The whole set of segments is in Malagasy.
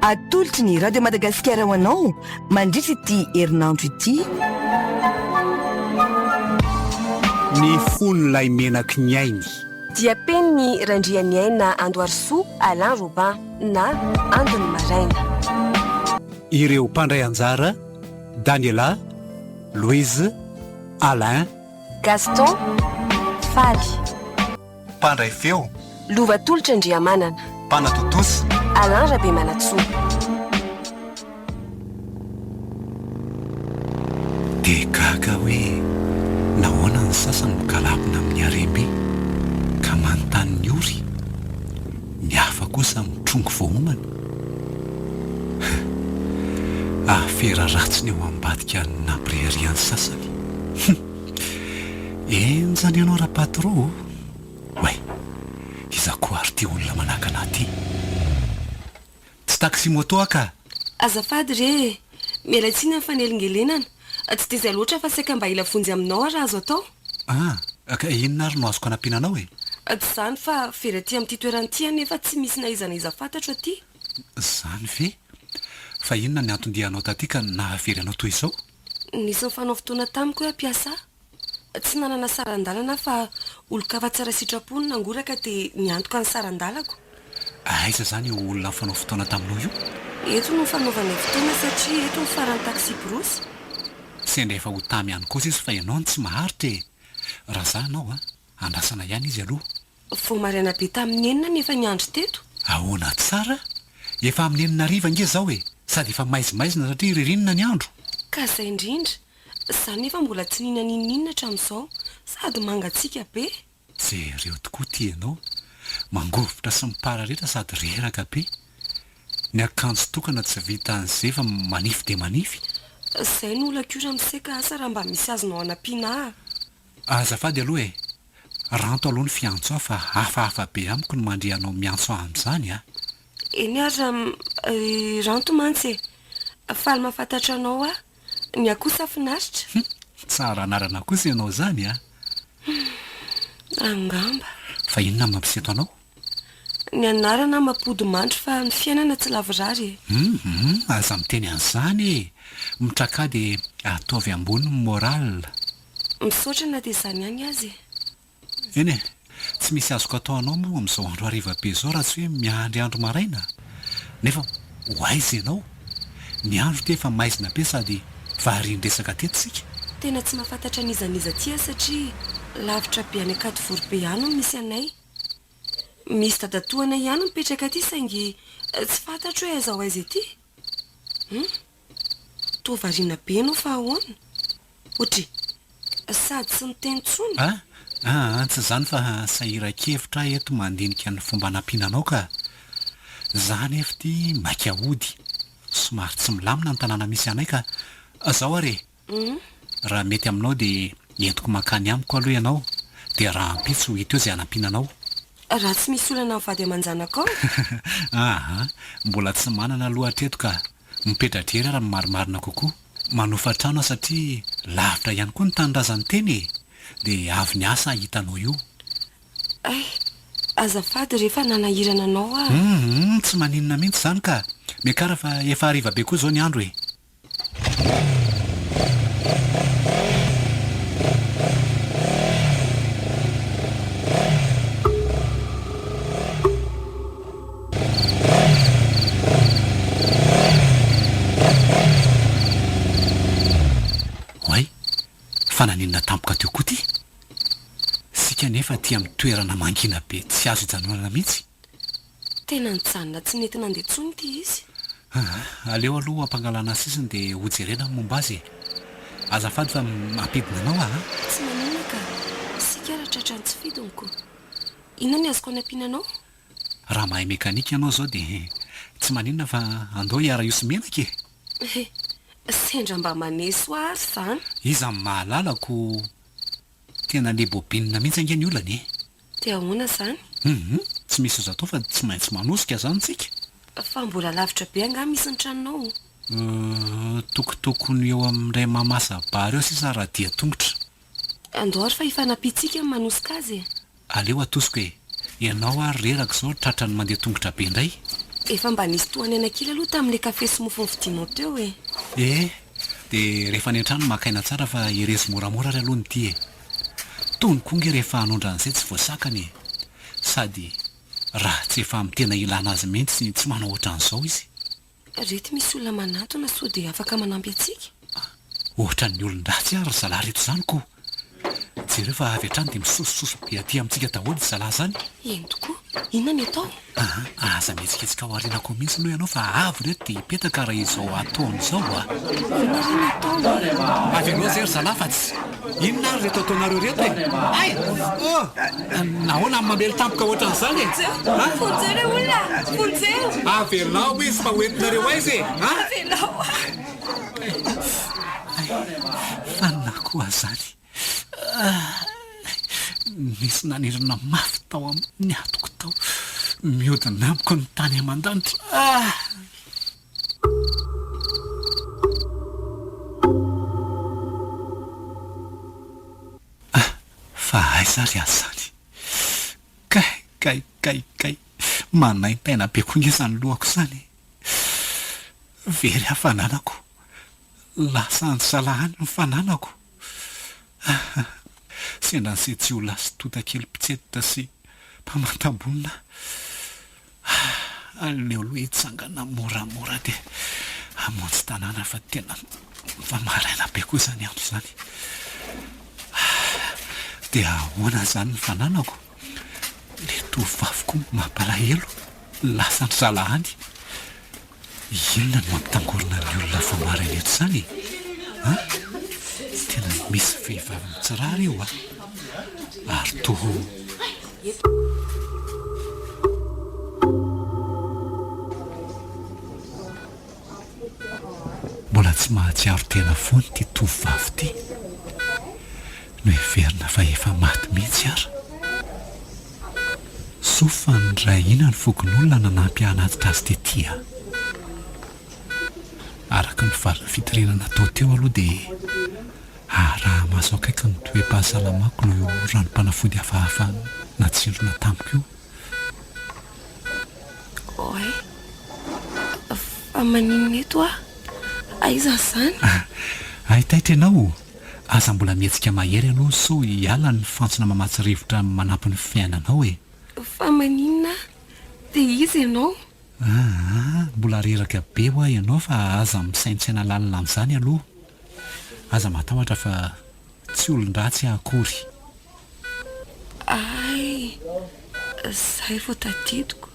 atolotry ny radio Madagasikara ho anao mandritra ity herinandro ity. Ny fonon'ilay menaky ny ainy dia peniny Randriany Aina Andoarisoa Alain Robin na Andony Maraina. ireo mpandray anjara Daniela, Louise, Alain, Gaston, Faly. mpandray feo Lovatolotra Andriamanana, mpanatotosy Alain Rabemanatsoa. dia gaga hoe nahoana ny sasany mikalapina amin'ny arebe ka manontany ny ory, ny hafa kosa mitrongo vohomana. Afera ratsy ny eo ambadika nampirehariany sasany. Enjany ianao rapatro way iza koa ary ty olona manaka anaty tsy taksi moto ka Azafady re, mialatsiny amin'ny fanelingelenana, tsy dia izay loatra fa saika mba ila vonjy aminao raha azo atao. Ka inona ary no azoko anampinanao e? Tsy izany fa vera ty amin'ity toeran'ity nefa tsy misy naiza na iza fantatro aty. Zany ve? Fa inona ny antondianao taty ka nahavery anao toy izao? Nisy mifanao fotoana tamiko hoe ampiasa. Tsy nanana sarandalana fa olon-kafa tsara sitrapony nangoraka dia niantoka ny sarandalako. Aiza zany io olona mifanao fotoana taminao io? Eto no fanaovana fotoana satria eto ny farany taxi brosy. Sendra efa ho tamy ihany kosa izy fa ianao ny tsy maharitra e. Raha za anao andrasana ihany izy aloha. Vao maraina be tamin'ny enina nefa niandro teto. Ahoana tsara? Efa amin'ny enina hariva nge zao e. Sady efa maizimaizina satria ririnina ny andro. Ka izay indrindra. Izany nefa mbola tsy nina ninina hatramin'izao sady mangatsiaka be. Jereo tokoa ty ianao. Mangovitra sy mipara rehetra sady reraka be. Ny akanjo tokana tsy vita an'izay fa manify dia manify. Izay no olak'ora miseka asa raha mba misy azonao anampiana. Azafady aloha e. Ranto aloha ny fiantso fa hafahafa be amiko no mandrianao miantso amin'izany Eny ary ranto mantsy e. Faly mahafantatra anao ny akosa finaritra. Tsara anarana kosa ianao zany Angamba. Fa inona mampiseto anao? Ny anarana mampody mandro fa ny fiainana tsy lavorary. Aza miteny an'izany e. Mitraka dia ataovy ambony ny moral. Misaotra na dia izany ihany azy. Eny e, tsy misy azoko atao anao moa amin'izao andro hariva be izao raha tsy hoe miandry andro maraina. Nefa ho aiza ianao? Ny andro ty efa maizina be sady varian-dresaka tetitsika. Tena tsy mahafantatra nizaniza tia satria lavitra be any Akady Vorobe ihany no misy anay. Misy dadatoanay ihany mipetraka aty saingy tsy fantatro hoe aiza ho aiza ety. Toa variana be no fa ahoana? Otry, sady tsy miteny tsony. Tsy zany fa sahira-kevitra eto mandinika ny fomba anampinanao ka. Zany efa ty makaody. Somary tsy milamina ny tanàna misy anay ka zao are. Raha mety aminao dia entiko makany amiko aloha ianao. Dia raha ampitsy ho hita eo izay anampinanao. Raha tsy misy olana mivady aman-janakao. Mbola tsy manana aloha hatreto ka mipetra-drera raha marimarina kokoa. Manofa trano satria lavitra ihany koa ny tanindrazany teny e. Dia avy ny asa hitanao io. Azafady rehefa nanahirana anao Tsy maninona mihitsy zany ka miakara fa efa hariva be koa izao ny andro e. Way, fa naninona tampoka teo koa ty. Sika nefa ty amin'ny toerana mangina be tsy azo hijanonana mihitsy. Tena nijanona tsy nety nandeha tsony ity izy. Aleo aloha ampangalana sisiny dia hojerena momba azy. Azafady fa mampidina anao Tsy maninona ka sika raha tratra ny tsy fidiniko. Inona ny azoko anampinanao? Raha mahay mekanika ianao zao dia tsy maninona fa andao hiara io sy menaka e. Sendra mba maneso ary izany. Iza mahalalako tena le bobinina mihitsy ange ny olana e. Dia ahoana izany? Tsy misy azo atao fa tsy maintsy manosika zany tsika. Fa mbola lavitra be anga misy ny tranonao. Tokotokony eo amin'iray mamasa-bary eo sisa raha dia tongotra. Andao ary fa hifanapitsika manosika azy. Aleo atosiko e. Ianao ary reraka izao tratrany mandeha tongotra be indray. efa mba nisy toany anakily aloha tamin'ilay kafe sy mofo nyvidinao teo e. Dia rehefa ny an-trano makaina tsara fa irezy moramora ry aloha ny ty e. Tony konge rehefa hanondran'izay tsy voasakany sady raha tsy efa amin'ny tena ilana azy mihitsy tsy manao ohatran'izao izy. Rety misy olona manatona sao dia afaka manampy atsika. Ohatra ny olon-dratsy ary zalahy reto zany ko. Jereo fa avy hatrany dia misosososo be aty amintsika daholo zalahy zany. Eny tokoa, inona ny atao? Aza mihetsiketsika ho arinako mihitsy aloha ianao fa avy reto dia hipetaka raha izao ataony izao Inona ry ny atao? Avy ianao zay ry zalahy fa tsy inona ary reto ataonareo reto e. Nahoana amin'ny mamely tampoka ohatran'izany e. Fonjeo olona, fonjeo. Avelao izy mba hoentinareo aizy e. Avelao. Fa nakoa zany misy nanirana mafy tao amin'ny atoko tao mihodina amiko ny tany aman-danitra. Fa aiza ry azy zany kay manaintaina be koa ngezany lohako zany. Very hafananako lasa ny salahany ny fananako. Sendra ny tsy olona sy tota-kely mpitsetita sy mpamantabonina aleo aloha hitsangana moramora dia hamonjy tanàna fa tena fa maraina be koa zany andro zany. Dia ahoana zany ny fananako le tovaviko mampalahelo lasa ny salahany. Inona no mampitangorona ny olona fa maraina eto zany tena misy vehivavy mitsirary io ary toho. Mbola tsy mahatsiaro tena foany ty tovavy ty no heverina fa efa maty mihitsy ara. Sofa ny ray ina ny fokon'olona nanampy anatitra azy tetya. Araka ny fitirena tao teo aloha dia raha maso akaiky ny toe-pahasalamako no ranom-panafody hafahafa natsirona tamiko io. Oe, fa maninona eto aiza zany? Taitra ianao, aza mbola mihetsika mahery aloha so hiala ny fantsona mamatsy rivotra manampy ny fiainanao e. Fa maninona? Dia izy ianao? Mbola reraka be ho ianao fa aza misaintsaina lalina amin'izany aloha. Aza matahotra fa tsy olon-dratsy akory. Zay vao tadidiko.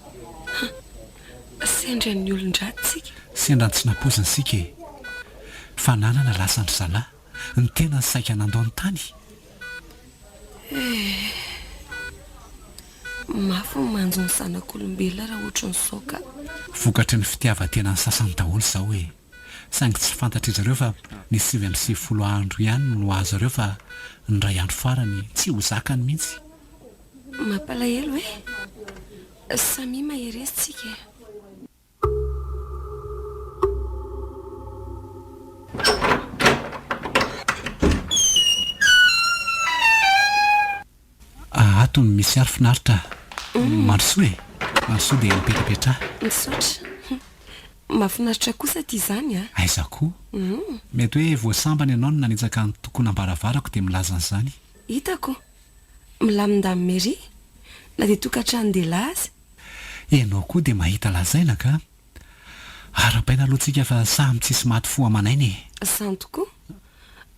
Sendra ny olon-dratsy sika. Sendra tsy napoziny sika e. Fananana lasa ny zalahy ny tena saika nandao ny tany. Mafy manjo ny zanak'olombelona raha ohatran'izao ka. Vokatry ny fitiavan-tena ny sasany daholo izao e. Saingy tsy fantatra izy ireo fa ny 7 andro ihany no azo ireo fa ny ray andro farany tsy ho zakany mihitsy. Mampalahelo samy maheresitsika. Ato ny misy ary finaritra. Mandrosoa e. Mandrosoa dia mipetrapetra. Misaotra. Mahafinaritra kosa ty zany aiza koa. Mety hoe voasambany ianao no nanitsaka ny tokony ambaravarako dia milaza an'izany. Hitako milamindamy mery na dia tokantrano dia lazy. Ianao koa dia mahita lazaina ka ara-baina alohantsika fa samy tsisy maty fo amanainy e. Zany tokoa.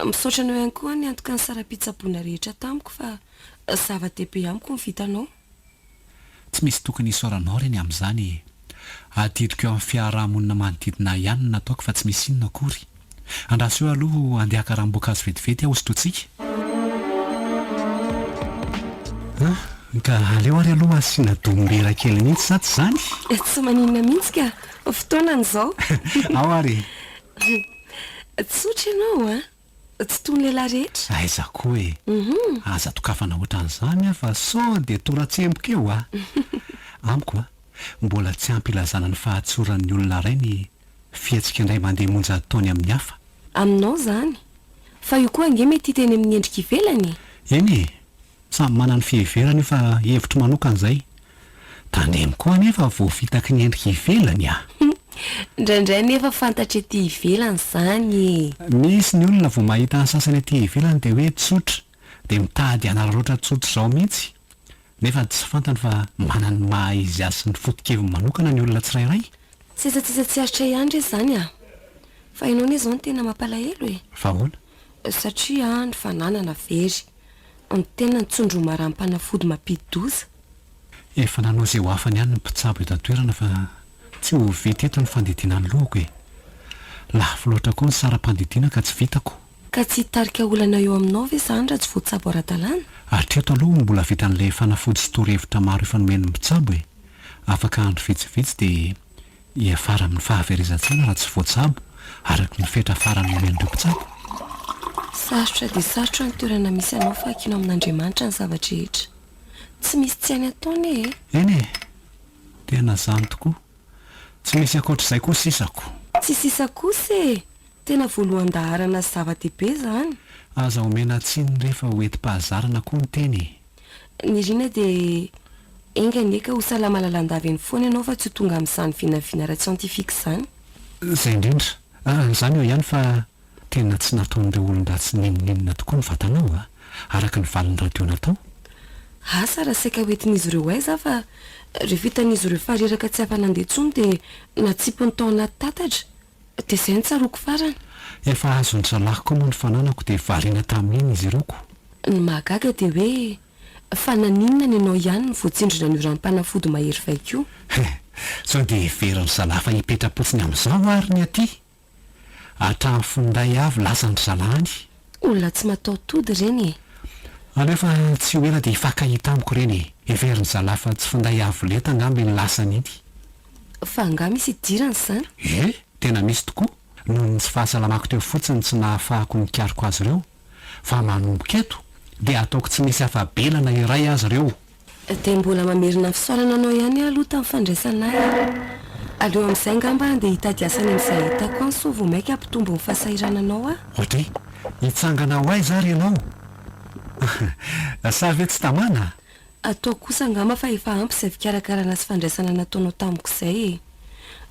Misaotra anao ihany koa ny antoka ny sara-pitsaboana rehetra tamiko fa zava-dehibe amiko ny vitanao. Tsy misy tokony isoranao reny amin'izany. Adidiko eo amin'ny fiarahamonina manodidina ihany no nataoko fa tsy misy inona akory. Andraso eo aloha andeha karam-boankazo vetivety aho hosototsika. Ka aleo ary aloha asiana dombera kely mihitsy sa tsy zany? Tsy maninona mihitsy ka fotoanan'izao. Ao ary. Tsotra ianao tsy toy ny lehilahy rehetra. Aiza koa e. Aza tokafana ohatran'izany fa sao dia toratsemboka eo amiko mbola tsy ampy ilazana ny fahatsoran'ny olona iray ny fihetsika indray mandeha monja taony amin'ny hafa. Aminao zany. Fa io koa ange mety hiteny amin'ny endrika ivelany. Eny e, samy manana ny fiheverany io fa hevitro manokana izay. tandremy koa nefa voavitaky ny endrika ivelany a indraindray nefa fantatra ety ivelany izany. misy ny olona vao mahita ny sasany aty ivelany dia hoe tsotra dia mitady anararaotra tsotra izao mihitsy nefa tsy fantany fa manany maha izy azy sy ny fotokeviny manokana ny olona tsirairay. Tsisa tsy aritra ihany re izany a fa ianao ne izao ny tena mampalahelo e. Fahoana? Satria ny fananana very ny tena nitsondro maram-panafody mampidi-doza. Efa nanao izay ho afany ihany ny mpitsabo eto an-toerana fa tsy ho vita eto ny fandidiana ny lohako e. Lafo loatra koa ny saram-pandidiana ka tsy vitako. Ka tsy hitarika olana eo aminao ve izany raha tsy voatsabo ara-dalàna? Hatreto aloha mbola vita an'ilay fanafody sy torohevitra maro efa nomeny ny mpitsabo e. Afaka andro vitsivitsy dia hiafara amin'ny fahaverizan-tsaina raha tsy voatsabo araky ny fetra farany nomen'ireo mpitsabo. Sarotra dia sarotra ny toerana misy anao fa akino amin'Andriamanitra ny zavatra rehetra. Tsy misy tsy hainy ataony e. Eny e, tena izany tokoa. Tsy misy ankoatr'izay koa sisako. Tsy sisa kosa e. Tena voalohan-daharana sy zava-dehibe izany. Aza omena tsiny rehefa hoentim-pahazarana koa ny teny. Ny rina dia enganeka ho salama lalandavy eny foana ianao fa tsy ho tonga amin'izany vinavina ara-tsiantifika izany. Izay indrindra. Izany eo ihany fa tena tsy nataon'ireo olon-dratsy ninoninona tokoa ny vatanao a araka ny valiny radio natao. Asa raha saika hoentin'izy ireo aiza fa rehefa hitan'izy ireo fareraka tsy afa-nandeha intsony dia natsipo ny tao anaty tatatra dia izay ny tsaroako farany. Efa azony salahiko moa ny fananako dia variana tamin'iny izy ireoko. Ny mahagaga dia hoe fa naninona ny ianao ihany ny voatsindrina ny oram-panafody mahery vaiko. Sao dia veriny zalafa hipetra-potsiny amin'izao ary ny aty. Hatramin'ny fonday avy lasa ny zalahany. Olona tsy mataotody ireny e. Anefa tsy ho ela dia hifankahita amiko ireny e. Everiny zalafa tsy fonday avy leta angamby ny lasany iny. Fa anga misy idirany izany. Tena misy tokoa. Noho ny tsy fahasalamako teo fotsiny tsy nahafahako nikariko azy ireo fa manomboka eto dia ataoko tsy misy afa-belana iray azy ireo. Dia mbola mamerina fisaorana anao ihany aloha tamin'ny fandraisanahy. Aleo amin'izay ngamba dia hitady asany amin'izay hitako any so vao maika hampitombo ny fahasahirananao a. Ohatra hitsangana ho aiza ary ianao? Sa ve tsy tamana? Atao kosa ngamba fa efa ampy izay fikarakarana sy fandraisana nataonao tamiko izay e.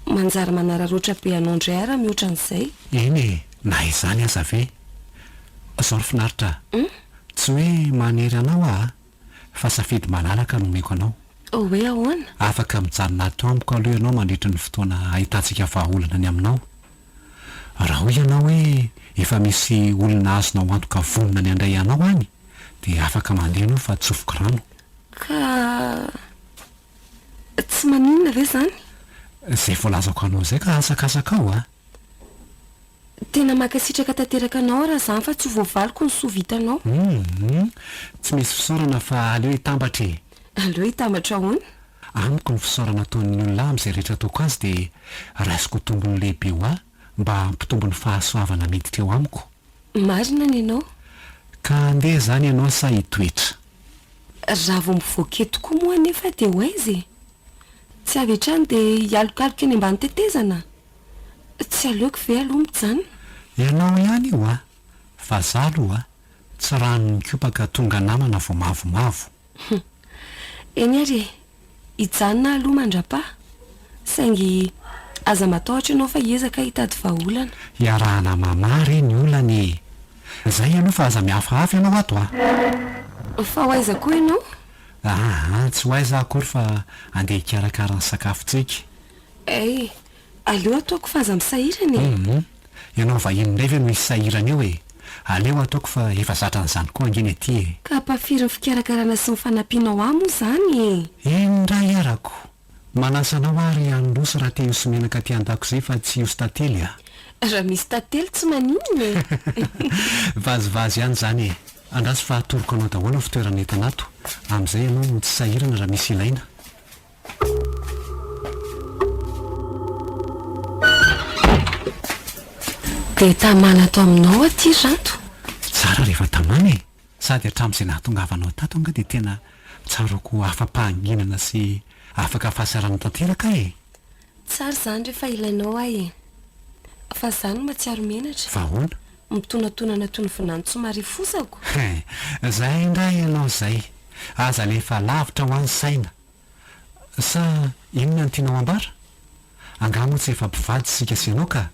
Manjary manararoatra be anao indray ara mihoatra an'izay. Eny e, na izany aza ve? Izao ry finaritra. Tsy hoe manery anao fa safidy malalaka no omeko anao. Hoe ahoana? Afaka mijanona ato amiko aloha ianao mandritra ny fotoana ahitantsika vahaolana ny aminao. Raha hoy ianao hoe efa misy olona azonao antoka vonona ny andray anao any dia afaka mandeha ianao fa tsofoko rano. Ka tsy maninona ve izany? Izay voalazako anao izay ka asakasaka ao Tena makasitraka tanteraka anao raha izany fa tsy ho voavaliko ny soa vitanao. Tsy misy fisaorana fa aleo hitambatra e. Aleo hitambatra ahoana? Amiko ny fisaorana ataon'ny olona amin'izay rehetra ataoko azy dia raisiko tombony lehibe ho mba hampitombo ny fahasoavana miditra eo amiko. Marina ny ianao. Ka andeha izany ianao sa hitoetra? Raha vao mivoaka eto koa moa nefa dia ho aiza e. Tsy avy hatrany dia hialokaloka eny ambany tetezana. Tsy aleoko ve aloha mijanona? Ianao ihany io fa za aloha tsy rano mikopaka tonga namana vao mavomavo. Eny ary hijanona aloha mandra-pa saingy aza matahotra ianao fa hiezaka hitady vahaolana. Iarahana mamary ny olany. Izay aloha fa aza mihafahafa ianao ato Fa ho aiza koa ianao? Tsy ho aiza akory fa andeha hikarakara ny sakafontsika. Aleo ataoko fa aza misahirana Ianao vahiny indray ve no misy sahirana eo e. Aleo ataoko fa efa zatra n'izany koa angeny aty e. Ka hampafiry ny fikarakarana sy ny fanampianao amo izany Indray arako. Manasanao ary handroso raha te hiosy menaka aty an-dakozay fa tsy hiosy tantely Raha misy tantely tsy maninona Vazivazy ihany izany e. Andraso fa atoroko anao daholo ny fitoerana entanato. Amin'izay ianao no tsy sahirana raha misy ilaina. dia tamana ato aminao aty rato. Tsara rehefa tamana e. Sady hatramin'izay nahatongavanao tato anga dia tena tsaroko afa-pahanginana sy afaka fahasarana tanteraka e. Tsara izany rehefa ilainao ahy fa izany matsiaro menatra. Vahoana? Mitonantonana toy ny vonany somary fosako. Izay indray ianao izay. Aza lefa lavitra ho any saina. sa inona ny tianao ambara angamo tsy efa mpivady sika sianao ka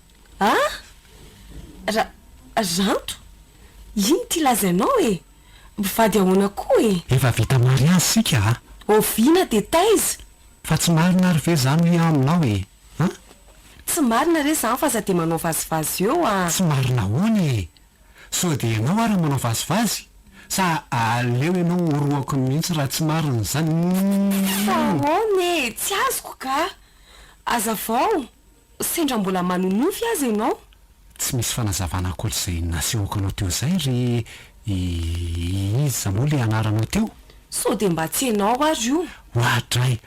Ranto iny ty lazainao e mpivady ahoana koa e efa vita mary azy sika a oviana de taiza fa tsy marina ary ve zany aminao e tsy marina re zany fa za de manao vazivazy eo a tsy marina hoany e so de ianao ary manao vazivazy sa aleo ianao oroako mihitsy raha tsy marina zany faone tsy azoko ka aza vao sendra mbola manonofy azy ianao tsy misy fanazavana akoatr'izay nasehoko anao teo zay ry iza moa le anaranao teo so de mba tsy hainao ary io ohatray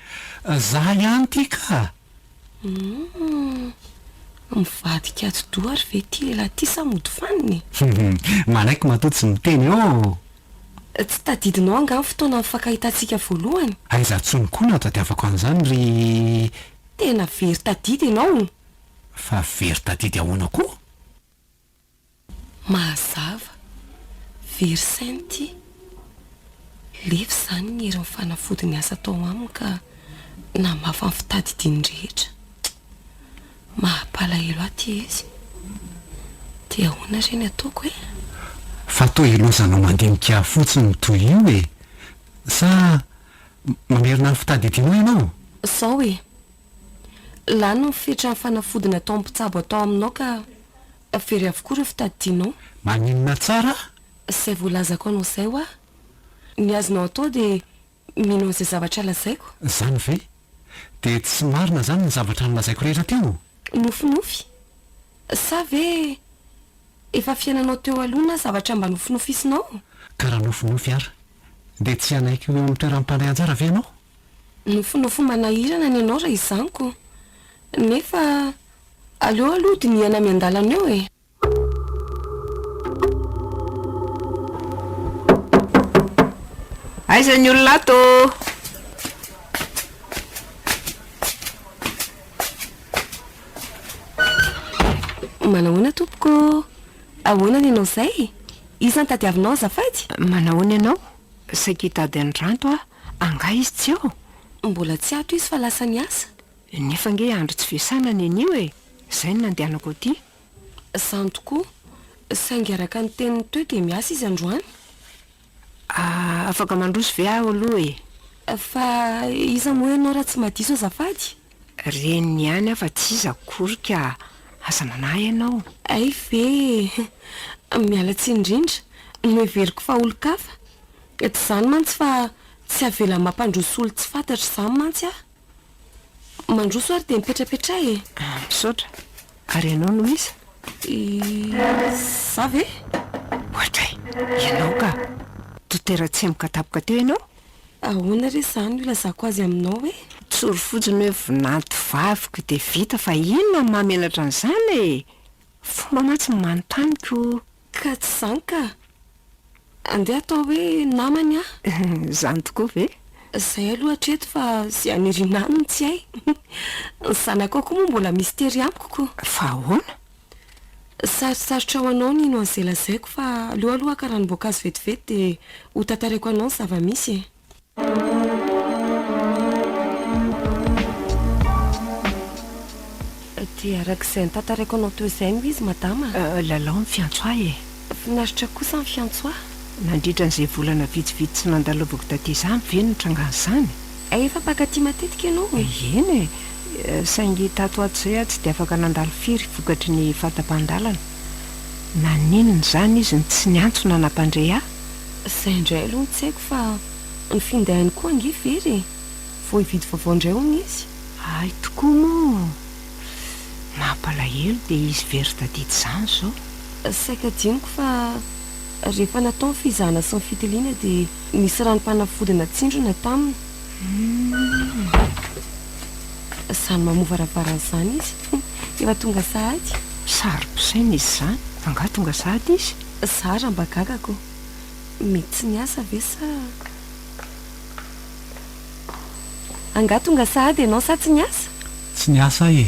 za ihany ty ka mivadika atodoa ary ve ty lehilahy ty sa mody faniny malaiky matoa tsy miteny eo tsy tadidinao angamy fotoana mifankahitantsika voalohany aiza tsony koa na tadiavako an'izany ry tena very tadidy ianao fa very tadidy ahoana koa mahazava very sainy ty lefy zany ny hery mifanafody ny asa tao aminy ka namafa ny fitadidiny rehetra mahapalahelo aty izy de ahoana reny ataoko e fa toa ilozanao mandinika fotsiny toy io e sa mamerina ny fitadidinao ianao sao e lany mifetra ny fanafodina atao ampitsabo atao aminao ka very avokoa reo fitadidinao maninona tsara zay voalazako anao zay ho a ny azonao atao de minao an'izay zavatra lazaiko zany ve de tsy marina zany ny zavatra nylazaiko rehetra teo nofinofy sa ve efa fiainanao teo alohana zavatra mba nofinofisinao ka raha nofinofy ara de tsy anaiky eo amin'ny toeram-pandray anjara ve ianao nofinofy manahirana ny anao raha izaniko nefa aleo aloha di niana miandalana eo e aiza ny olona ato manahoana tompoko ahoana ny ianao zay iza ny tadiavinao azafady manahoana ianao sakitady any ranto a anga izy tsy eo mbola tsy ato izy fa lasa ny asa nefa nge andro tsy fiasanany anio e zay ny nandehanako aty zany tokoa saingy araka ny teniny teo de miasa izy androany afaka mandroso ve aho aloha e fa iza moa ianao raha tsy madiso azafady reniny ihany afa tsy iza korika aza nanahy ianao ay ve miala tsy indrindra noheveriko fa olo-kafa ty zany mantsy fa tsy avela mampandroso olo tsy fantatra zany mantsy a mandroso ary de mipetrapetra e misaotra ary ianao no isa za ve ohatray ianao ka totera tsy mikatapoka teo ianao ahoana re zany io lazako azy aminao hoe tsory fotsiny hoe vinanto vaviko de vita fa inona mamenatra an'izany e fomba matsy manotaniko ka tsy zany ka andeha atao hoe namany ah zany tokoa ve zay aloha hatreto fa zay anirinaniny tsy hay ny zanako koa moa mbola mistery amiko koa fa ahoana sarosarotra ao anao ny ino an'izay lazaiko fa aleo aloha ka raha nyboankazo vetivety de ho tantareko anao ny zava-misy e de arak'izay ny tantareko anao teo izay no izy madama lalao ny fiantsoa e finaritra kosa ny fiantsoa nandritra n'izay volana vitsivitsy tsy nandalovako taty izany ve no trangan'izany efa mpakaty matetika ianao eny e saingy tato ato zay a tsy de afaka nandalo firy vokatry ny fahatampandalana naninony zany izy ny tsy niantsona nampandre ahy zay indray aloha ny tsy haiko fa ny findahany koa ange very vo hividy vaovao indray hony izy ay tokoa moa mampalahelo de izy very tadidy zany zao saika diniko fa rehefa natao ny fizahana sy ny fitiliana de nisy ranom-panafodina tsindrona taminy zany mamovaravarany izany izy efa tonga sahady sarom-pisaina izy zany anga tonga sahady izy za raha mba gagako mety tsy niasa ve sa anga tonga sahady ianao sa tsy niasa tsy niasa e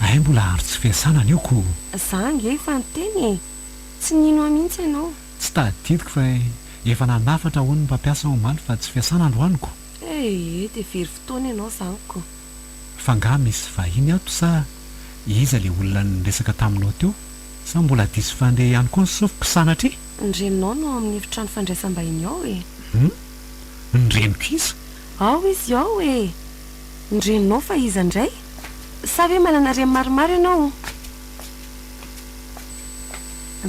ay mbola aro tsy fiasanana io ko za nge efa nyteny e tsy nino mihitsy ianao tsy tadidiko fa efa nanafatra hoany mpampiasa omaly fa tsy fiasana androaniko dia very fotoana ianao zaniko. fa nga misy vahiny ato sa iza le olona nyresaka taminao teo sa mbola diso fandeha ihany koa ny sofiko sanatra Ndreninao no amin'ny efitrano fandraisam-bahiny ao e. nyreniko izy Ao izy ao e. Ndreninao fa iza indray? Sa hoe manana reny maromaro ianao?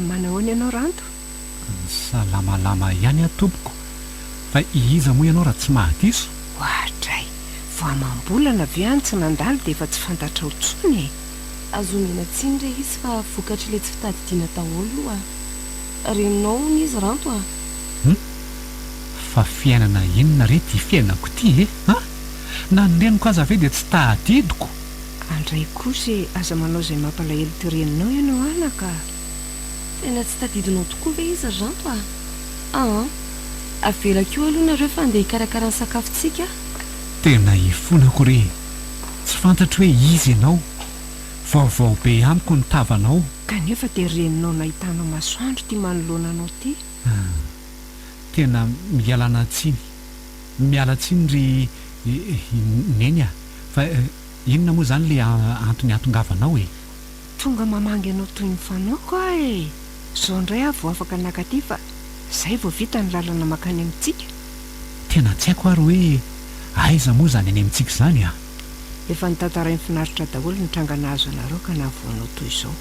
Manahoana ianao Ranto? salamalama ihany atompoko fa iza moa ianao raha tsy mahadiso Ohatray, vao amam-bolana avy ihany tsy nandalo dia efa tsy fantatra ho tsony e. Azonina tsiny re izy fa vokatra ilay tsy fitadidiana daholo io a. Reninao hono izy Ranto a. fa fiainana inona re ty fiainako ty na ny reniko aza ve dia tsy tahadidiko Andray kosa aza manao izay mampalahelo ty reninao ianao anaka. Tena tsy tadidinao tokoa ve izy Ranto a? Avelako io aloha nareo fa andeha hikarakara ny sakafontsika. tena ifonako re tsy fantatro hoe izy ianao vaovao be amiko ny tavanao Kanefa dia reninao nahitanao masoandro ty manoloana anao ty. tena mialana tsiny miala tsiny ry neny a fa inona moa zany le antony atongavanao e Tonga mamangy anao toy ny fanaoko ah e. Zao indray aho vao afaka nakaty fa izay vao vita ny lalana makany amintsika. tena tsy haiko ary hoe aiza moa zany any amintsika zany a Efa nitantarainy finaritra daholo ny tranga nahazo anareo ka nahavoanao toy izao.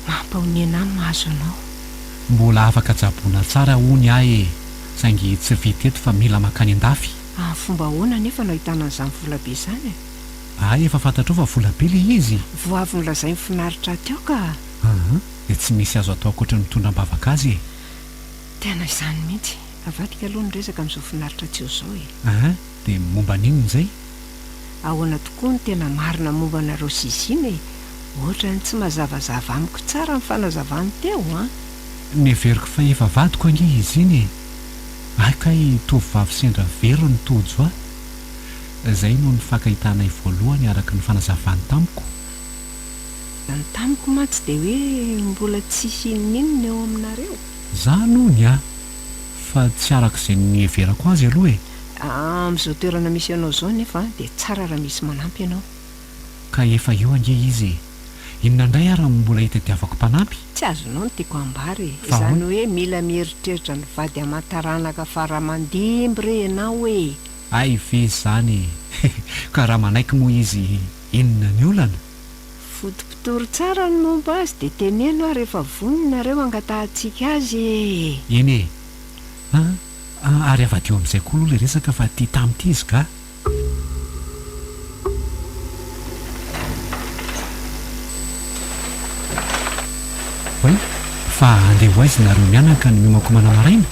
Mampahoniana ny mahazo anao. mbola afaka tsaboana tsara hony ahy e saingy tsy vita eto fa mila makany an-dafy Fomba ahoana nefa nahitana an'izany volabe izany e. ay efa fantatrao fa vola be le izy Vao avy nolazay ny finaritra teo ka. dia tsy misy azo atao ankoatra ny mitondram-bavaka azy e Tena izany mihitsy. Avadika aloha ny resaka amin'izao finaritra tsy eo izao e. dia momba n'inona izay Ahoana tokoa ny tena marina momba anareo Zizina e. Ohatra ny tsy mazavazava amiko tsara ny fanazavany teo neveriko fa efa vadiko ange izy iny e akay tovovavy sendra vero ny tojo izay no ny fankahitanay voalohany araka ny fanazavany tamiko Ny tamiko mantsy dia hoe mbola tsisy inon'inona eo aminareo. zanony fa tsy arak'izay nieverako azy aloha e Amin'izao toerana misy anao izao nefa dia tsara raha misy manampy ianao. ka efa eo ange izy inona indray ary mbola hitadiavako mpanampy Tsy azonao no tiako ambary e. Fa Izany hoe mila mieritreritra ny vady aman-taranaka faramandimby re ianao e. ay ve zany ka raha manaiky moa izy inona ny olana Fotom-pitory tsara ny momba azy dia teneno aho rehefa voninareo angatahantsika azy e. eny e ary avadio amin'izay koa aloha le resaka fa ty tamity izy ka oe fa andeha ho aizy nareo mianaka ny miomako manamaraina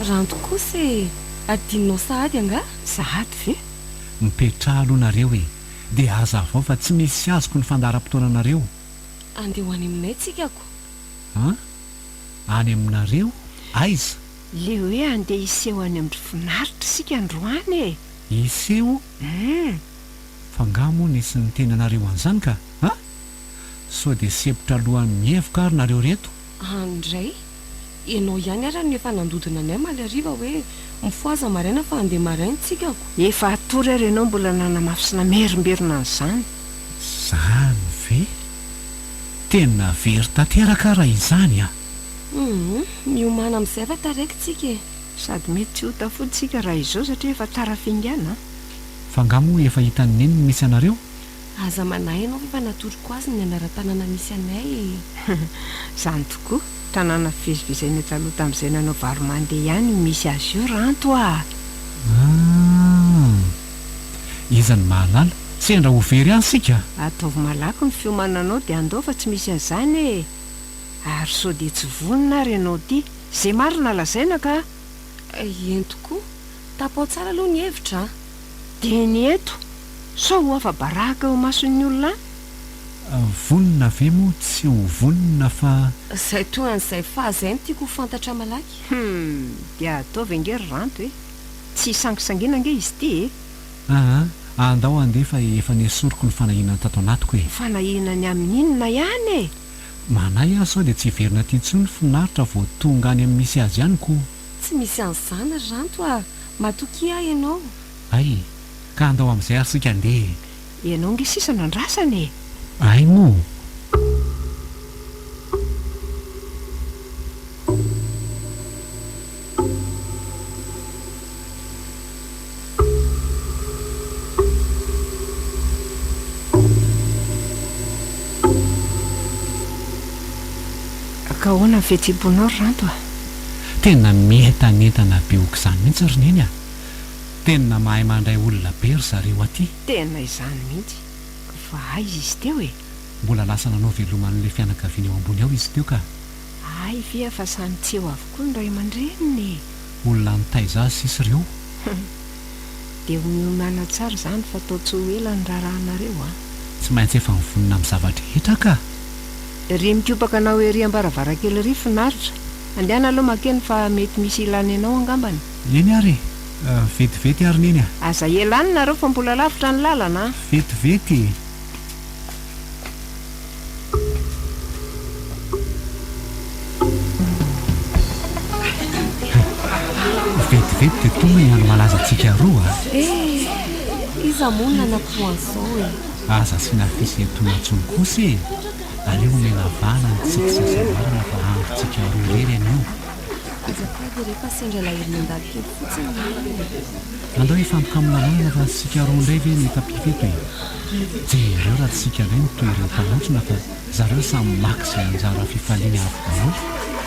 Ranto kosa e. Adininao sahady anga? Sahady ve? mipetraha aloha nareo e dia aza avao fa tsy misy azoko ny fandaharam-potoana nareo Andeha ho any aminay tsikako. any aminareo aiza Le hoe andeha iseho any amin'ny finaritra sika androany e. iseho fa nga moa nisy ny tenanareo an'izany ka sao dia sepotra alohan'ny mihevoka ary nareo reto Andray ianao ihany ara no efa nandodina anay maly ariva hoe mifoaza maraina fa andeha maraina tsikako. Efa atory ary ianao mbola nanamafy sy namerimberina an'izany. zany ve tena very tanteraka raha izany Miomana amin'izay afa taraiky tsika e. Sady mety tsy ho tafoditsika raha izao satria efa tara fingana. fa nga moa efa hitan'ny neny misy anareo Aza manahy ianao fa efa natoroko azy ny anara-tanàna misy anay e. Izany tokoa. Tanàna fivezivezaina taloha tamin'izay nanao vary mandeha ihany misy azy io Ranto iza ny mahalala sendra ho very any sika Ataovy malaky ny fiomananao dia andao fa tsy misy an'izany e. Ary sao dia tsy vonina ary ianao ty. Zay marina lazaina ka. Eny tokoa. Tapao tsara aloha ny hevitra. Dia ny eto sao ho afa-baraka ho mason'ny olona any. vonina ve moa tsy ho vonina fa Zay toa an'izay fahazay no tiako ho fantatra malaky. Dia ataovy angery Ranto e. Tsy sangisangina ange izy ty e. andao andeha fa efa nesoroko ny fanahinany tato anatiko e Fanahinany amin'inona ihany e. manay aho sao dia tsy verina ty intsony ny finaritra vao tonga any amin'ny misy azy ihany ko Tsy misy an'izany Ranto Matokia ianao. ay ka andao amin'izay ary sika andeha ianao nge sisa nandrasana e ay moa ka hoana ny fihetsem-ponao ry ranto a tena mientanentana be ok izany mihitsy roneny a tena mahay mandray olona be ry zareo aty tena izany mihitsy fa aiza izy teo e mbola lasa nanao veloman'ilay fianakaviana eo ambony ao izy teo ka ay via fa sany tsy eo avokoa ny ray aman-dreniny olona nitaiza azy sisy ireo dia homiomana tsara izany fa tao tsy ho ela ny raharahanareo a tsy maintsy efa mivonina amin'ny zavatra rehetra ka ry mikopaka anao ery ambaravarakely ry finaritra andehana aloha makeny fa mety misy ilany ianao angambany eny ary vetivety ary neny a aza elany nareo fa mbola lavitra ny lalana vetivety vetivety dia tona ihany malaza antsika roa iza monina napoan'izao e aza siana fisentonantsony kosa e aleo omena vana ny tsika sasamarina fa androntsika roa rery anio izakady rehefa sendra lahiriny andalokely fotsiny andao efantokaminamanana fa sika roa indray ve ny tapifeto e jereo raha tsika indray nitoereo mpanotrona fa zareo samy maky izay anjara fifaliana avokanao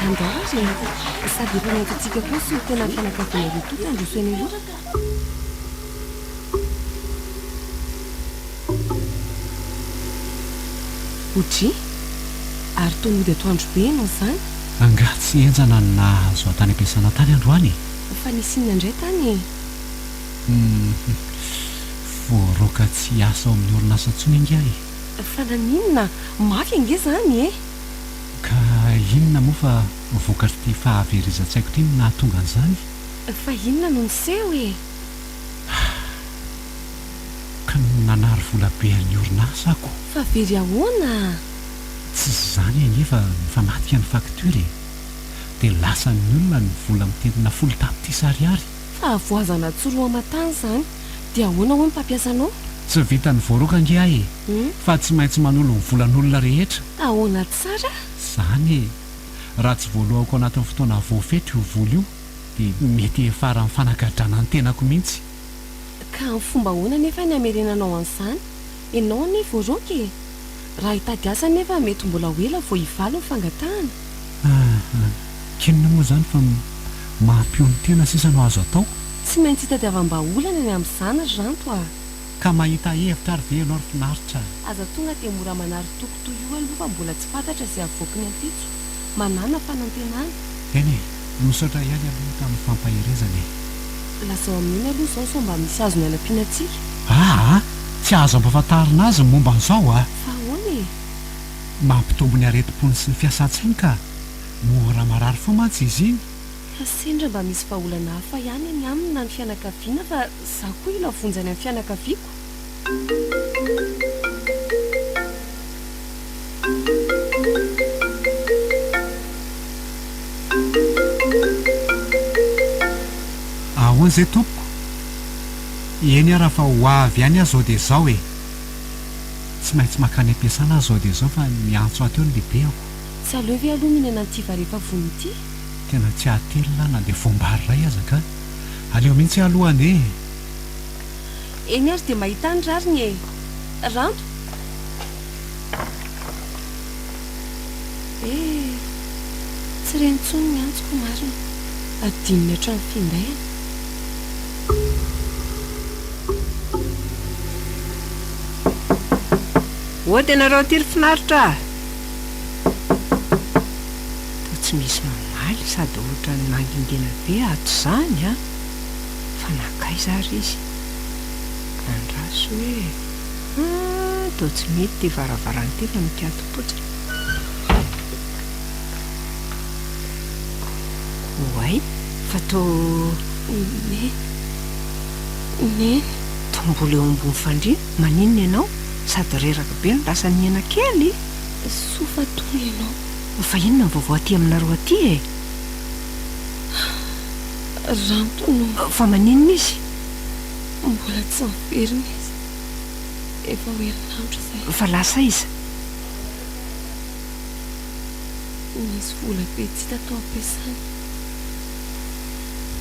andao ry sady efa naintsitsika koa sy ho tena ny fianakaviana rototo androso eny aloha otry ary tonody atoandro be ianao izany angatsy enjana ny nahazo atany ampiasana tany androany fa nisinina indray tany voaroka tsy asa ao amin'ny orinasa ntsony angahy fa naninona mafy ange izany e ka inona moa fa vokatry ty fahaverizan-tsaiko ty no nahatonga an'izany fa inona no niseho e ka nanary volabe any orinasa ako fa very ahoana tsy zany angefa mifamatika ny fakture dia lasa ny olona ny vola mitentina folo tamin'ity sary ary fa avoazana tsoroa aman-tany izany dia ahoana hoe mpampiasanao tsy vita ny voaroka ange ahy e fa tsy maintsy manolo ny volan'olona rehetra ahoana tsara zany e raha tsy voalohako anatin'ny fotoana voafetra io vola io dia mety efara ny fanagadrana ny tenako mihitsy ka ny fomba ahoana nefa ny amerenanao an'izany ianao ny voaroka e raha hitady asa nefa mety mbola ho ela vo hivalo ny fangatahana kinona moa zany fa mahampiony tena sisa no azo atao tsy maintsy hitadiavam-baolana ny amin'izany ry ranto a ka mahita hevitra ary ve ianao ry finaritra aza tonga dia mora manary tokotoy io aloha fa mbola tsy fantatra izay avoky ny ampitso manana fanantenana eny e misaotra ihany aloha tamin'ny fampaherezana e lasa ao amin'iny aloha izao so mba misy azo ny anam-pianantsika tsy azo ampafantarina azy ny momba an'izao a fa ahoana e mampitombo ny aretim-pony sy ny fiasan-tsainy ka mora marary fo mantsy izy iny fa sendra mba misy vaholana hafa ihany any aminy na ny fianakaviana fa zaho koa ila vonjany amin'ny fianakaviako ahoan'izay tompoko eny araha fa ho avy ihany aho zao dia zao e tsy maintsy makany ampiasana aho zao dia zao fa miantso ateo ny lehibe ako tsy aleo ve aloha mihinana nytiva rehefa vonity tena tsy ahatelona na dia voambary ray aza ka aleo mihitsy alohany e eny ary dia mahita ny rariny e ranto tsy renitsony ny antsoko marina adininy hatrany findayana oady ianareo ty ry finaritra to tsy misy mamaly sady ohatra ny mangingena be ato izany a fa nakaiza ry izy andraso hoe to tsy mety ty varavarany ty fa mikato-potsiny oay fa to ne to mbola eo ambony fandrina maninona ianao sady reraka be no lasa ny ena kely sofa tony ianao fa inona ny vaovao aty aminareo aty e ranto no fa maninona izy mbola tsy miverina izy efa herinandro izay fa lasa iza nisy vola be tsy hita tao ampiasana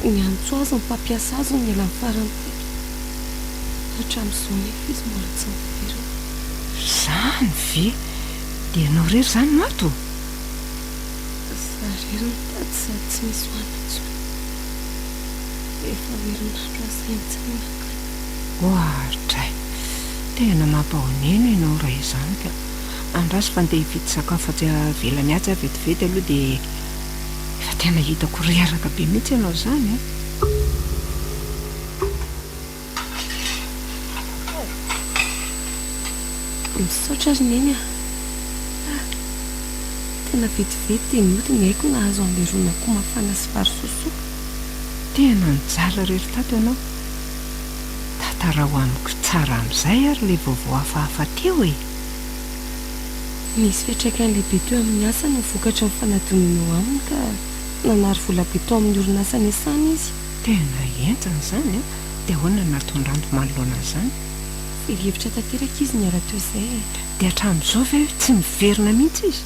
ny antso azy ny mpampiasa azy ny ela farany teto hatramin'izao nefa izy mbola tsy miverina zany ve dia ianao rery zany mato zarery ny tady sady tsy misy hoanatso efa herinandro azay mitsanakany ohatray tena mampahonena ianao ray izany ka andraso fa ndeha hividy sakafo aty avelany atsy avetivety aloha dia efa tena hitako reraka be mihitsy ianao zany a misaotra ry neny tena vetivety dia mioty ny haiko nahazo an'lerona koa mafana sy vary sosoka tena nijala rery tato ianao tantara ho amiko tsara amin'izay ary le vaovao hafahafa teo e nisy fiatraikany lehibe teo amin'ny asa no vokatra ny fanadonanao aminy ka nanary volabe tao amin'ny orinasa ny asana izy tena entsana zany a dia ahoana natondranto manoloana zany hevitra tanteraka izy niara teo izay dia hatramin'izao ve tsy miverina mihitsy izy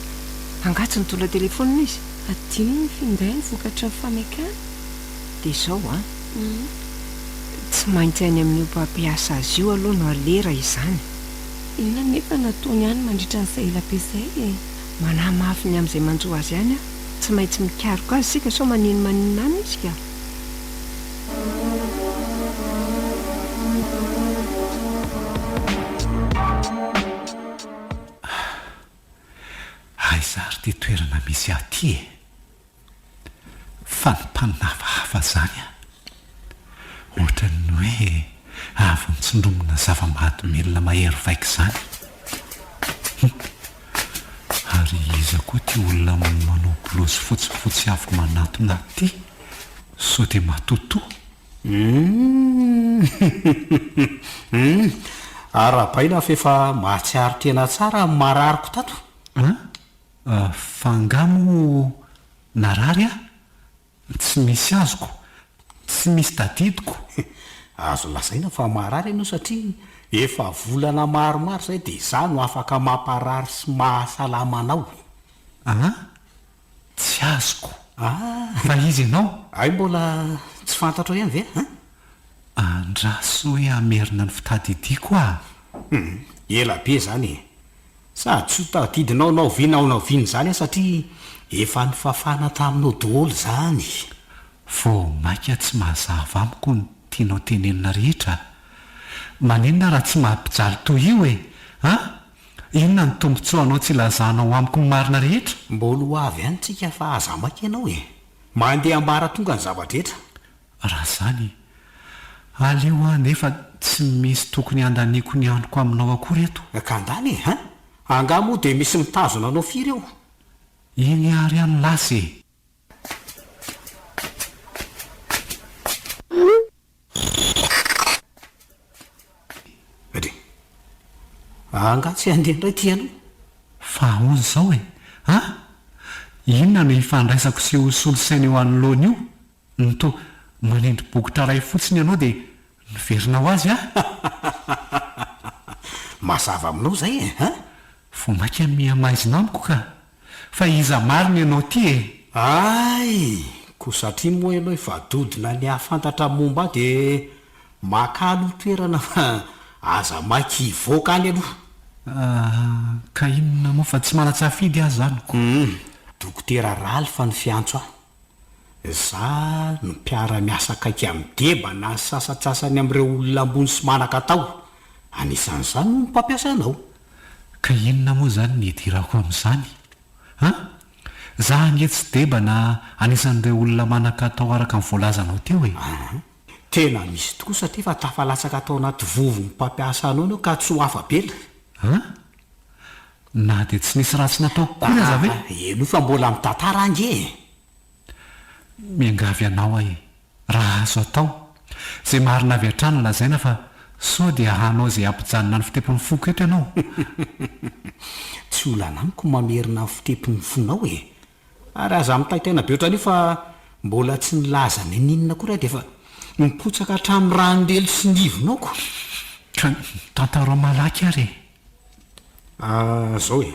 angatsy ny tola telefonina izy adino ny finday ny vokatra ny famekana dia izao a tsy maintsy any amin'ny mpampiasa azy io aloha no alera izany inona nefa nataony ihany mandritra n'izay elabe izay manahy mafiny amin'izay manjoa azy ihany a tsy maintsy mikariko azy sika sao manino any izy ka aizary ty toerana misy aty e fa ny mpaninafahafa zany a ohatrany hoe avy nitsindromona zava-mahadomelona mahery vaika izany ary iza koa ty olona manao blozy fotsifotsy avy manatona ty so dia matotoa arabaina fa efa mahatsiaro tena tsara marariko tato fangamo narary a tsy misy azoko tsy misy tadidiko azo lazaina fa marary ianao satria efa volana maromaro zay dia za no afaka mamparary sy mahasalamanao tsy azoko fa izy ianao ay mbola tsy fantatro ihany ve andraso hoe amerina ny fitadidiako a ela be zany sady tsy tadidinao nao vinao viny zany a satria efa ny fafana taminao daholo zany vo maika tsy mahazava amiko ny tianao tenenina rehetra manenona raha tsy mampijaly toy io e inona ny tombontsoanao tsy lazanao amiko ny marina rehetra mbola ho avy ihany tsika fa aza maika ianao e mandeha ambara tonga ny zavadrehetra raha zany aleo a nefa tsy misy tokony andaniako ny androko aminao akory eto ka andany e angamo dia misy mitazona anao firy eo iny ary any lasa e ade angatsy andeha ndray ty ianao fa ahoana izao e inona no ifandraisako sy hosolosaina eo anoloana io nyto manendry bokotra ray fotsiny ianao dia niverinao azy mazava aminao zay e vo maika miamaizina amiko ka fa iza marina ianao ty e ay ko satria moa ianao efa dodina ny hafantatra momba dia makalo toerana fa aza maiky hivoaka any aloha ka inona moa fa tsy manatsafidy azy zaniko dokotera raly fa ny fiantso za no mpiara-miasa kaiky amin'ny deba na ny sasatsasany amin'ireo olona ambony sy manaka tao anisan'izany no mpampiasa anao ka inona moa zany ny hidirako amin'izany za angetsy deba na anisan'ireo olona manaka tao araka ny voalazanao teo e tena misy tokoa satria fa tafalatsaka tao anaty vovo ny mpampiasa anao nao ka tsy ho afabela na dia tsy nisy ratsy natao kokory aza ve eno fa mbola mitantara ange miangavy anao ae raha azo atao zay marina avy hatrany lazaina fa so dia hanao zay ampijanona ny fitepon'ny foko eto ianao tsy olana amiko mamerina ny fitepon'ny fonao ary aza mitaitena be ohatrany fa mbola tsy nilaza ny ninona koa raha dia fa mipotsaka hatramin'ny ranondelo sy nivonaoko. ka tantaro malaky ary zao e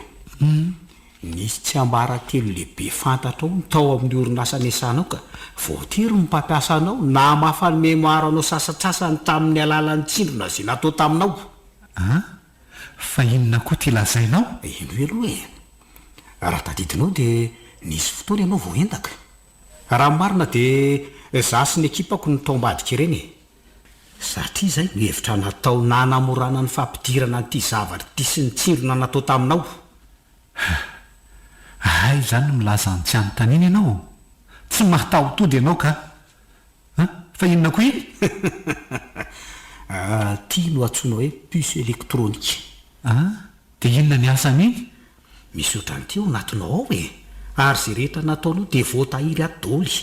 nisy tsy ambara telo lehibe fantatrao ny tao amin'ny orinasa nesanao ka voatery mipampiasa anao na mafanome maro anao sasatsasany tamin'ny alalan'ny tsindrona zay natao taminao. fa inona koa ty lazainao? Ino aloha e raha tadidinao dia nisy fotoana ianao voentaka raha marina dia za sy ny ekipako ny taombadika ireny e satria zay mihevitra natao nanamorana ny fampidirana n'ity zavatra ty sy ny tsindrona natao taminao. ay zany milaza ny tsy anontaniana ianao tsy mahataotody ianao ka fa inona koa iny? Ty no antsoina hoe puce elektrônika. dia inona ny asan'iny? Misy ohatran'ity ao anatinao ao e ary zay rehetra nataonao dia voatahiry adoly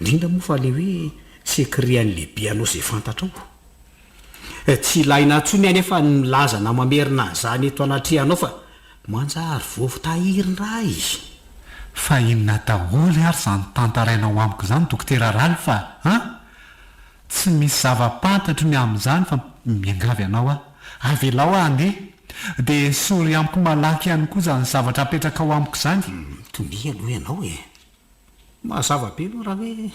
indrindra moa fa le hoe sekrian'ny lehibe anao zay fantatrao. Tsy ilaina ntsony anefa ny milaza na mamerina an'izany eto anatrehanao fa manjary voatahiry raha izy. fa inona daholo ary zany tantarainao amiko izany dokotera raly fa tsy misy zava-pantatro ny amin'izany fa miangavy ianao avelao andeha dia sory amiko malaky ihany koa zany zavatra apetraka ao amiko izany. Tomby aloha ianao e mazava be aloha raha hoe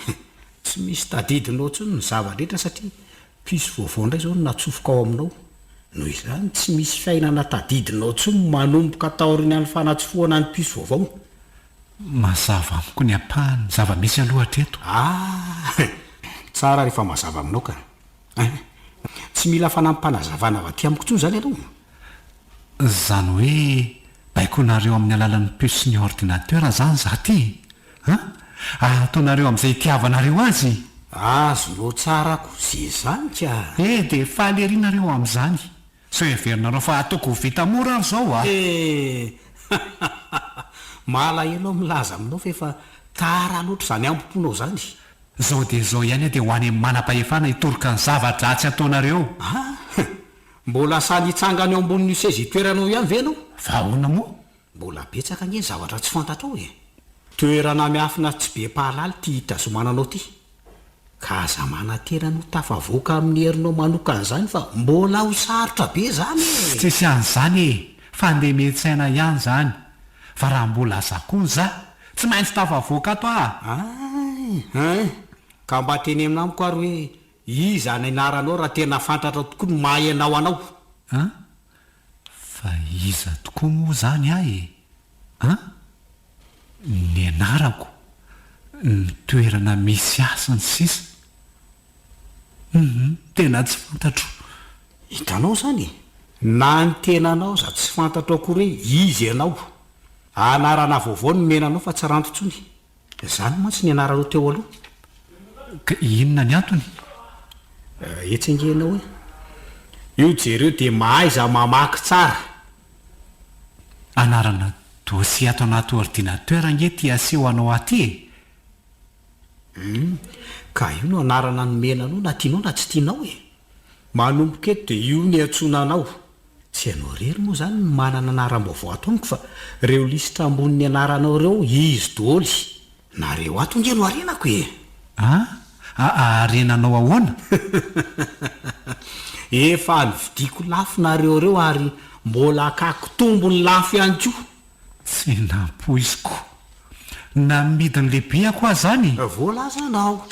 tsy misy tadidinao ntsony ny zava-drehetra satria pisy vaovao indray zao no natsofoka ao aminao noho izany tsy misy fiainana tadidinao ntsony manomboka taoriny any fanatsofoana ny pisy vaovao. mazava amiko ny apahany zava-misy aloha hatreto. Tsara rehefa mazava aminao ka tsy mila fanampanazavana avaty amiko tsony zany aloha. Zany hoe baikonareo amin'ny alalan'ny puce ny ordinateur zany za ty ataonareo amin'izay itiavanareo azy. Azonao tsara ko zay zany ka dia fahalerinareo amin'izany sao everinareo fa ataoko vita mora ary zao malahelo milaza aminao fa efa tara loatra zany ambomponao zany. zao dia zao ihany dia ho any amin'ny manam-pahefana hitoroka ny zava-dratsy ataonareo. Mbola sany hitsangany eo ambonin'io seza itoeranao ihany ve anao? Vahoana moa mbola betsaka nye zavatra tsy fantatrao e toerana miafina tsy be mpahalaly ty hitazomananao ty ka aza manatena no tafavoaka amin'ny herinao manokan'izany fa mbola ho sarotra be zany tsisy an'izany fa andeha mietsaina ihany zany fa raha mbola azakony za tsy maintsy tafavoaka ato ka mba teny aminamiko ary hoe iza ny anaranao raha tena fantatra tokoa no mahay anao anao. fa iza tokoa moa zany ny anarako ny toerana misy asany sisa tena tsy fantatro. Hitanao zany na ny tenanao za tsy fantatro akory izy ianao anarana vaovao no menanao fa tsy ranto ntsony zany mantsy ny anaranao teo aloha. Ka inona ny antony? Etsengenao io jereo dia mahay za mamaky tsara. Anarana dosie ato anaty ordinateur nge ty aseho anao aty ka io no anarana ny menanao na tianao na tsy tianao manomboka eto dia io ny antsona anao. Tsy ianao rery moa zany ny manana anaram-baovao atoniko fa reo lisitra ambonin'ny anaranao reo izy doly nareo ato nge no arenako arenanao ahoana? Efa nividiko lafo nareo reo ary mbola akako tombony lafo ihany koa. Tsy nampoiziko na midiny lehibe akoa zany. Voalaza anao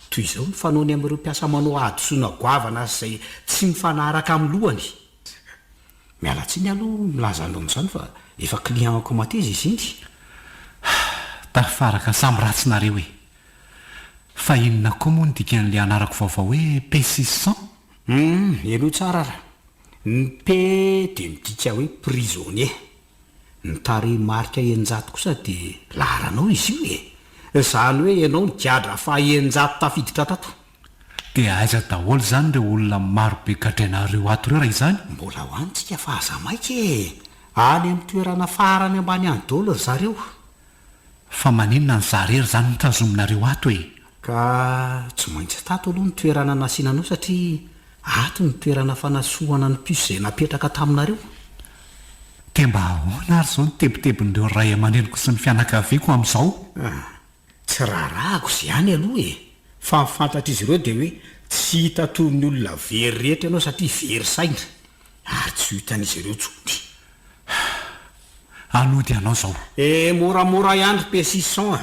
toy izao ny fanaony amin'ireo mpiasa manao adosoana goavana zay tsy mifanaraka amin'ny lohany. Miala tsiny aloha milaza anao amin'izany fa efa clientko mateza izy iny. Tafaraka samby ratsinareo fa inona koa moa ny dikan'le anarako vaovao hoe P600? Eno tsara raha ny P dia midika hoe prisonnier ny tare marika enjato kosa dia laharanao izy io zany hoe ianao nigadra fa enjato tafiditra tato. Dia aiza daholo zany reo olona marobe gadrainareo ato reo raha izany? Mbola ho antsika fa aza maika any amin'ny toerana farany ambany any dolo zareo. Fa maninona ny zarery zany nitazominareo ato ka tsy maintsy tato aloha ny toerana nasinanao satria ato ny toerana fanasoana ny piso izay napetraka taminareo. Dia mba ahoana ary zao ny tebitebin'ireo ray amaneniko sy ny fianakaviako amin'izao? Tsy raharahako izay ihany aloha fa mifantatra izy ireo dia hoe tsy hitatony olona very rehetra ianao satria very saina ary tsy hitan'izy ireo tsony anody ianao zao moramora ihany ry persisant a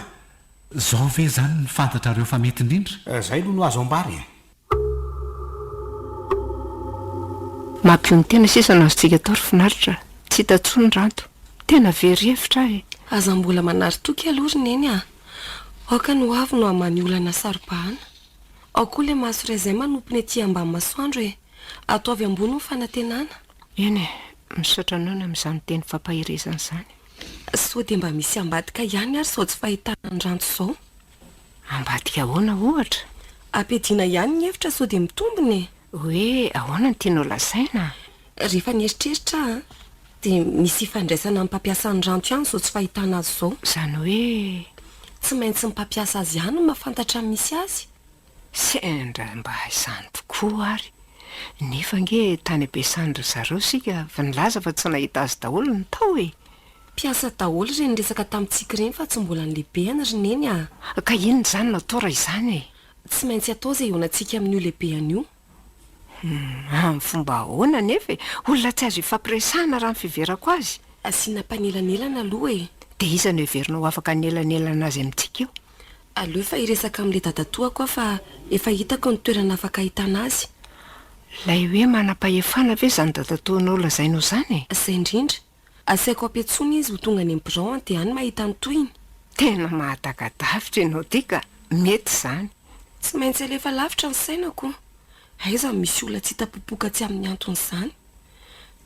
zao ve zany ny fantatra reo fa mety indrindra zay aloha no azo ambary mampio ny tena sisa no azontsika tao ry finaritra tsy hitantsony ranto tena very hevitra e aza mbola manary toky aloha ry neny a aoka no avy no hamany olana sarobahana ao koa le maso ray izay manompony aty ambany masoandro e ataovy ambony ny fanantenana eny e misaotra anao ny amin'izany teny fampahirezana izany sao dia mba misy ambadika ihany ary sao tsy fahitana ny ranto izao ambadika ahoana ohatra ampiadiana ihany ny hevitra sao dia mitombony hoe ahoana ny tianao lazaina rehefa nieritreritra dia misy ifandraisana amin'ny mpampiasa ny ranto ihany sao tsy fahitana azy izao izany hoe tsy maintsy ny mpampiasa azy ihany no mahafantatra misy azy sendra mba izany tokoa ary nefa nge tany ampiasany ry zareo sika fa nilaza fa tsy nahita azy daholo ny tao e mpiasa daholo ireny resaka tamintsika ireny fa tsy mbola ny lehibeny ry neny a ka inona izany natora izany e tsy maintsy atao izay eonantsika amin'io lehibe an'io amin'ny fomba ahoana nefa e olona tsy azo ifampiresahana raha ny fiverako azy asiana mpanelanelana aloha e dia iza no heverinao afaka nelanelana azy amintsika io aleo efa hiresaka amin'ilay dadatoa koa fa efa hitako ny toerana afaka hitana azy lay hoe manam-pahefana ve izany dadatoanao lazainao izany e izay indrindra asaiko ampiantsony izy ho tonga any am'bran dia any mahita ny toyiny tena mahadaka-davitra ianao ty ka mety izany tsy maintsy alefa lavitra ny sainako aiza misy olona tsy hitapopoka tsy amin'ny anton'izany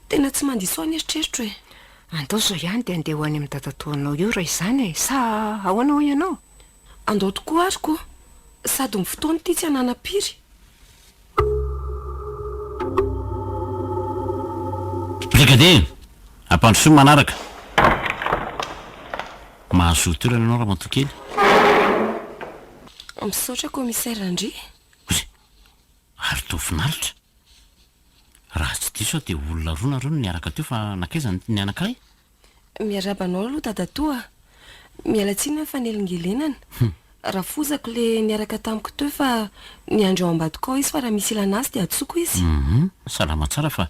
tena tsy mandiso any eritreritro e andao zao ihany dia andeha ho any amin'ny dadatoanao io raha izany e sa ahoana ho ianao andao tokoa aryko sady ny fotoany ity tsy hananam-piry brigadier ampandrosoa manaraka mahazo toerana anao raha mantokely misaotra commissaire andry ary to finaritra raha tsy diso dia olona roa nareo no niaraka teo fa nankaiza ny anankiray miarabanao aloha dadatoa mialatsiny ny fanelingelenana raha fozako le niaraka tamiko teo fa niandro ao ambadika ao izy fa raha misy ilana azy dia atsoko izy salama tsara fa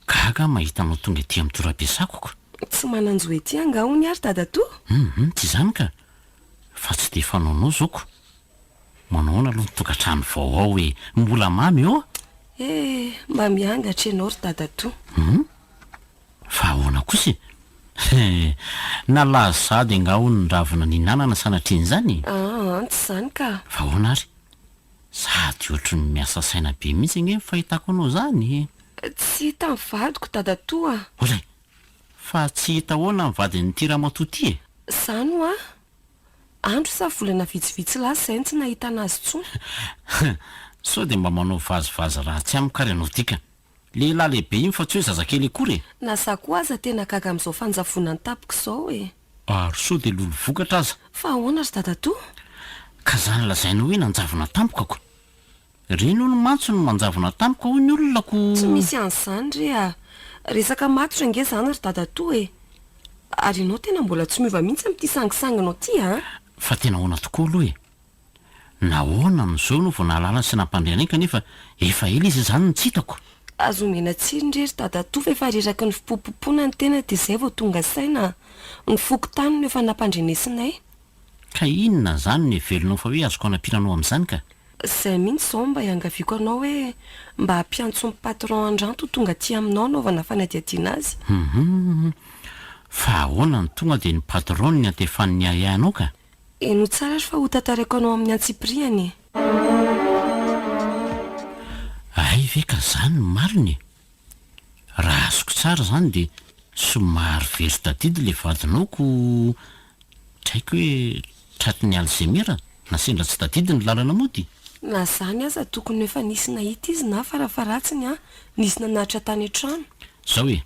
gaga mahita anao tonga ety amin'ny toram-piasako ka tsy mananjo ety angahony ary dadatoa tsy izany ka fa tsy dia fanaonao zaoko manaona aloha nytokantrano vaoao hoe mbola mamy eo mba miangatra ianao ry dadatoa fa ahoana kosa nalazady angaho ny ravina ny nanana sanatriny izany tsy izany ka fa ahoana ary sady ohatry ny miasa saina be mihitsy nge fahitako anao zany tsy hita ny vadiko dadatoa olay fa tsy hita ahoana ny vadiny tiramato-ty e izany ho andro sa volana vitsivitsy lasy izay ny tsy nahita anazy tsony sao dia mba manao vazivazy raha tsy amikary anao tika lehilahy lehibe iny fa tsy hoe zazakely akory e na za koa aza tena gaga amin'izao fanjavona ny tapiko izao e ary sao dia lolo vokatra aza fa ahoana ry dadatoa ka zany lazaina hoe nanjavona tampokako reny olo mantso no manjavona tampoka hoy ny olonako tsy misy an'izany ry a resaka matso renge izany ry dadatoa e ary ianao tena mbola tsy miova mihitsy amin'ity sangisanginao ty fa tena hoana tokoa aloha e nahoana n'izao no vao nahalala sy nampandriana iny kanefa efa ela izy izany no tsy hitako azo omena tsirindrery dadatoa fa efa reraky ny fipopopona ny tena dia izay vao tonga saina ny foko tany no efa nampandrenesinay ka inona zany no hevelonao fa hoe azoko anampiranao amin'izany ka izay mihitsy izao mba hiangaviako anao hoe mba hampiantso ny patron andranto tonga ty aminao naovana fanadiadiana azy fa ahoana ny tonga dia ny patron ny antefan'ny ahiahinao ka eno tsara ry fa ho tantaraiko anao amin'ny antsipriany ay ve ka zany no mariny raha azoko tsara zany dia somary very tadidy le vadinaoko traiko hoe traty ny alzemera na sendra tsy tadidy ny lalana mody na zany aza tokony efa nisy nahita izy na farafaratsiny nisy nanaritra tany an-trano zao e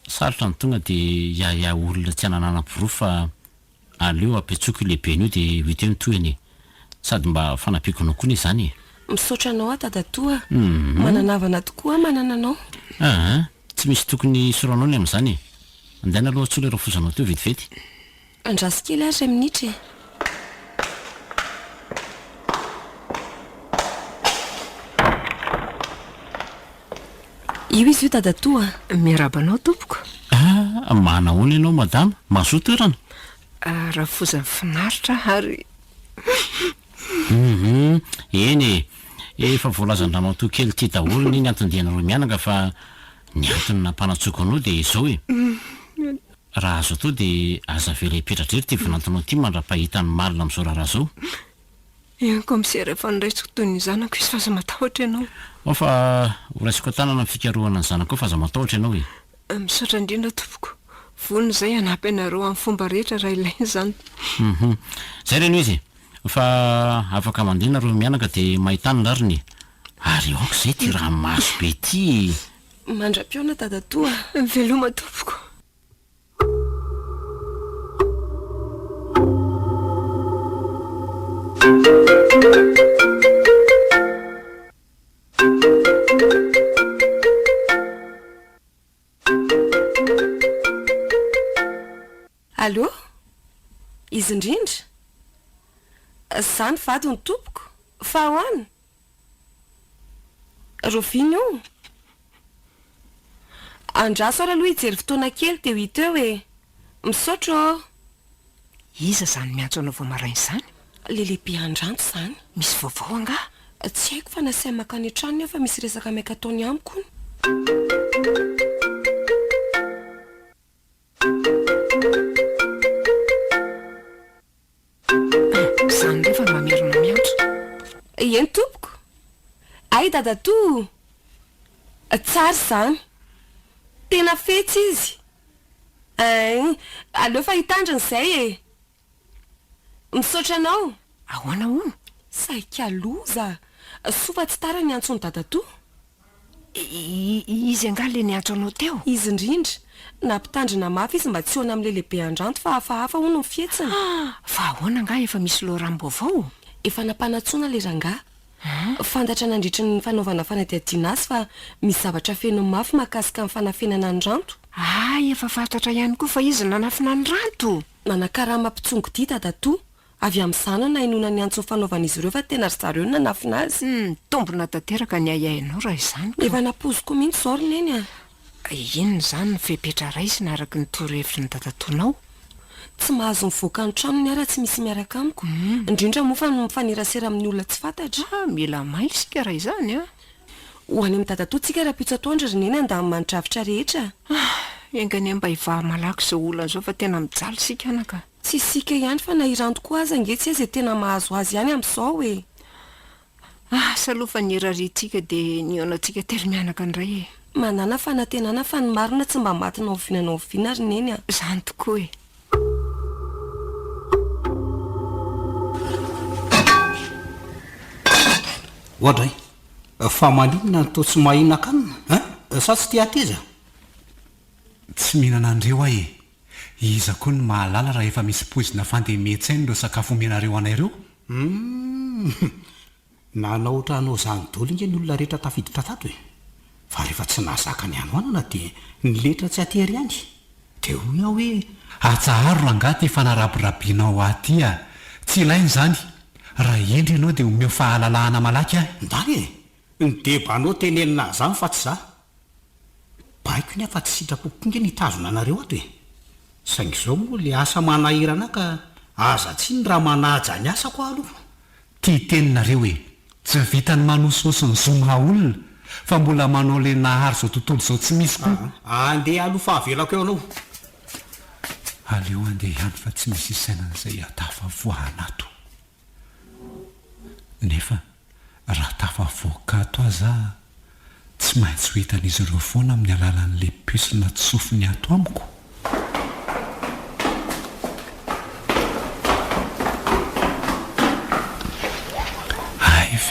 sarotra ny tonga dia iaia olona tsy hananana-poro fa aleo ampiatsoko lehibe n'io dia vita eo ny toyany sady mba fanampiakonao koa ny izany e misaotra anao a dadatoa mananavana tokoa manananao tsy misy tokony soranao ny amin'izany e andaina aloha tsola rafozanao teo vetivety andrasikely ary ray minitra io izy io dadatoa miarabanao tompoko Manahoana ianao madama mahasoa toerana raha fozany finaritra ary eny efa voalazan-dranao to kely ty daholo iny antondianareo mianaka fa ny antony nampanatsoko anao dia izao e raha azo atao dia aza vela hipetratrero ty vinantonao ty mandra-pahitany marina amin'izao raharaha zao ianko am'izay rehefa niraisiko toy ny zanako izy fa aza matahotra ianao ao fa horaisiko tanana ny fikarohana ny zanako ao fa aza matahotra ianao e misaotra indrindra tompoko vonona izay hanampy ianareo amin'ny fomba rehetra raha ilainy izany zay reno izy fa afaka mandeha nareo mianaka dia mahitany lariny ary aoko izay ty raha maso be ty mandra-piona dadatoa veloma tompoko allo izy indrindra zany vady ny tompoko fa hoany roviny io andraso ara aloha hijery fotoana kely teo hita eo e misaotra iza zany miantso anao vao marainy izany lelehibe andranto zany misy vaovao anga tsy haiko fa nasay makany an-tranony eo fa misy resaka maika ataony amiko zany rehefa mamerina miantso eny tompoko ay dadato tsary zany tena fetsy izy aleo fa hitandriny izay e misaotra anao ahoana ono saika loza sofa tsy tara ny antsony dadato izy anga le niantso anao teo izy indrindra nampitandrina mafy izy mba tsy hoana amin'ny lehibe andranto fa hafahafa hono ny fietsiny fa ahoana nga efa misy loharam-baovao efa nampanatsoana le ranga fantatra nandritry ny fanaovana fanadihadiana azy fa misy zavatra feno mafy mahakasika amin'ny fanafenana andranto efa fantatra ihany koa fa izy nanafina ny ranto nanakaraha mampitsongo dia dadato avy amin'izany na inona ny antsony fanaovana izy ireo fa tena ry zareo nanafina azy tombona tanteraka ny ayainao raha izany efa napoziko mihitsy zao roneny a inona zany ny fepetra raisina araka ny torohevitry ny dadatonao tsy mahazo mivoaka ny tranony ara tsy misy miaraka amiko indrindra moa fa mifanerasera amin'ny olona tsy fantatra mila maily sika raha izany ho any amin'ny dadatontsika raha pitso atoandra roneny andamy manodravitra rehetra engany mba hivaha malako izao olana zao fa tena mijaly sika anaka tsy sika ihany fa nahiranto koa azy angetsy azy tena mahazo azy ihany amin'izao e salofa ny eraritsika dia nionantsika tery mianaka indray e manana fanantenana fa ny marina tsy mba matina ovinana oviana roneny a zany tokoa e ohatra fa maninona to tsy mahina kanina sa tsy tia teza tsy mihinana andreo ahy e iza koa ny mahalala raha efa misy poizina fandehmetsainy ireo sakafo omenareo anaireo nanao ohatranao zany dolo inge ny olona rehetra tafiditra tato e fa rehefa tsy nahazaka ny anoanana dia nyletra tsy atery ihany dia hoy aho hoe atsaharo ranga ty fanaraborabianao aty a tsy ilainy zany raha endry ianao dia omeo fahalalahana malaky ahy ndany e ny debanao tenenina zany fa tsy za baiko iny afa tsy sitrapokonge nitazona anareo ato e saingy izao moa le asa manahirana ka aza tsy ny raha manaja ny asa ko aloha tia teninareo e tsy vitany manososy ny zoma olona fa mbola manao le nahary zao tontolo izao tsy misy koa andeha aloha fa avelako eo anao aleo andeha ihany fa tsy misy isainan'izay atafavoahanato nefa raha tafavoakato aza tsy maintsy ho hitan'izy ireo foana amin'ny alalan'le pisina tsofiny ato amiko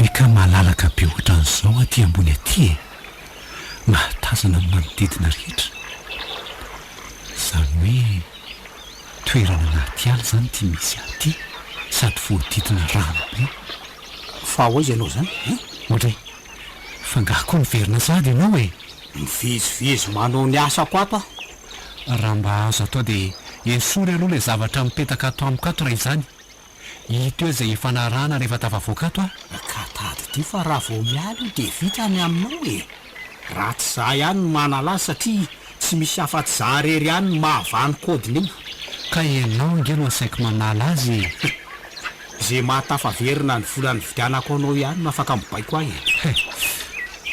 veka malalaka be ohatran'izao aty ambony aty e mahatazana ny manodidina rehetra izany hoe toerana anaty ala zany ty misy aty sady voadidina rano be fa ho aizy ianao zany ohatray fa ngahko niverina sady ianao e mivizivizy manao ny asako ato a raha mba azo atao dia esory aloha le zavatra mipetaka ato amiko ato raha izany hita eo izay efa narana rehefa tafavoaka ato a ka tady ty fa raha vao mialo dia vita ny aminao e raha tsy za ihany no manalazy satria tsy misy afa-tsy za rery ihany no mahavany kodiny io ka ianao nge no asaiko manala azy zay mahatafaverina ny volany vidianako anao ihany no afaka mibaiko ahy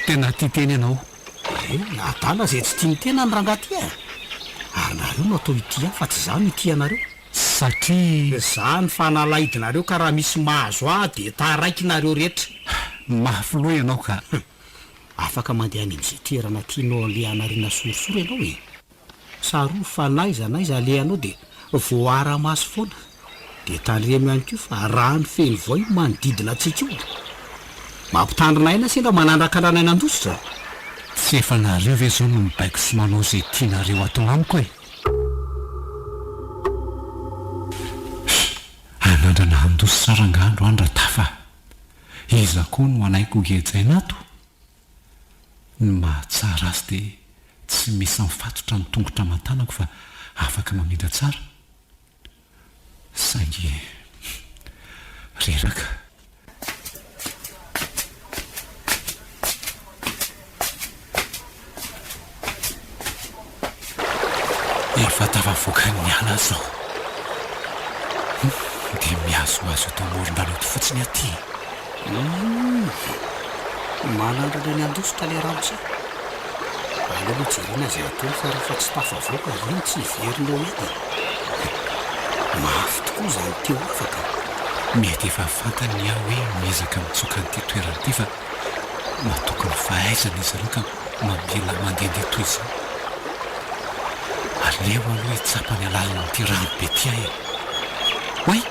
tena tia teny ianao adala zay tsy tia ny tena ny rangaty a ary nareo no atao ity ahy fa tsy za no ity anareo satria za ny fanalaidinareo ka raha misy mahazo ahy de taraiky nareo rehetra mahafiloa ianao ka afaka mandeha any am'izay toerana tianao alehanarina sorisoro ianao e saroa fa naiza alehanao de voara-maso foana de tandremo ihany ko fa rano feny voa io manodidina atsika io mampitandrina aina sendra manandraka rana aina andositra tsy efa nareo ve zao no mibaiko sy manao zay tianareo atao amiko e anandrana andoso sarangandro andra tafa iza koa no anaiko gejainato ny mahatsara azy de tsy misy mifatotra ny tongotra mantanako fa afaka mamindra tsara saingy reraka efa tafavoaka ny ala zao de miazoazo atao moron-dranoto fotsiny aty manandrana ny andositra le rano sa aloha jerena zay atao fa rehefa tsy tafavoaka iny tsy iverinao ety mafy tokoa zany teo afaka mety efa fantany aho hoe miezaka mitsoka n'ity toerana ity fa matokony fahaizana izy reo ka mamela mandehandeha toy izao aleo aloha hitsapany alalin'ity rano be ty ahy hoay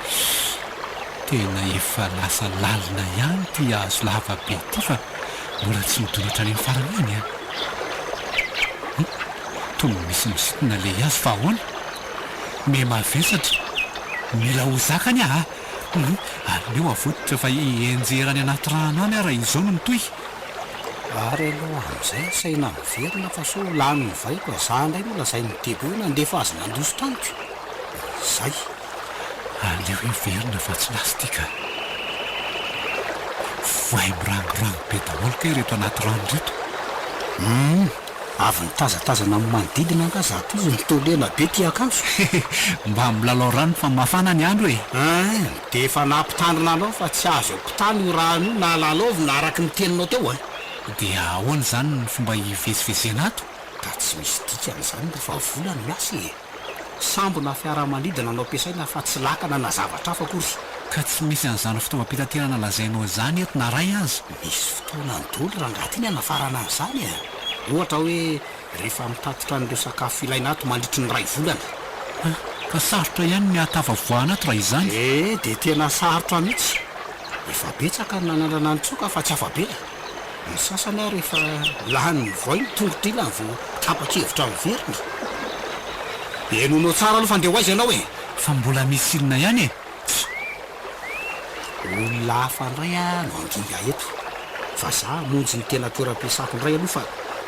tena efa lasa lalina ihany ty azo lava be ty fa mbola tsy midonitra any amin'ny farany any a toy misy misitona le azy fa ahoana me mavesatra mila ho zakany ah aleo avototra fa enjerany anaty rano any raha izao no mitoy ary aloha am'izay saina miverina fa so lany ny vaiko za ndray no lazay nitebo eo nandefa azy nandoso taniko zay aleo hiverina fa tsy lastika voay mirangorango be daholo ka ireto anaty rano reto avy ny tazatazana amin'ny manodidina nga zato izy mitolena be ty akanjo mba milalao rano fa mafana ny andro e de efa nampitandrina anao fa tsy azo mpitany io rano io na lalaovy na araky ny teninao teo a dia ahoana zany ny fomba hivezivezenato ka tsy misy dikan'izany rehefa volany miasy e sambona fiaramanidina no ampiasaina fa tsy lakana na zavatra hafa akory ka tsy misy an'izany fitaovam-pitaterana lazainao zany eto na ray azy misy fotoana ny dolo raha ngaty ny anafarana an'izany a ohatra hoe rehefa mitatotra n'ireo sakafo ilainato mandritry ny ray volana ka sarotra ihany ny ahatava-voanato raha izany de tena sarotra mihitsy efa betsaka ny nanandrana nytsoka fa tsy afabela ny sasany aho rehefa lany voay ny tongotra ilany vo tapakevitra miverina enonao tsara aloha fa ndeha ho aiza ianao e fa mbola misy ilina ihany e olona hafa ndray a no anginga eto fa za monjy ny tena toeram-piasako ndray aloha fa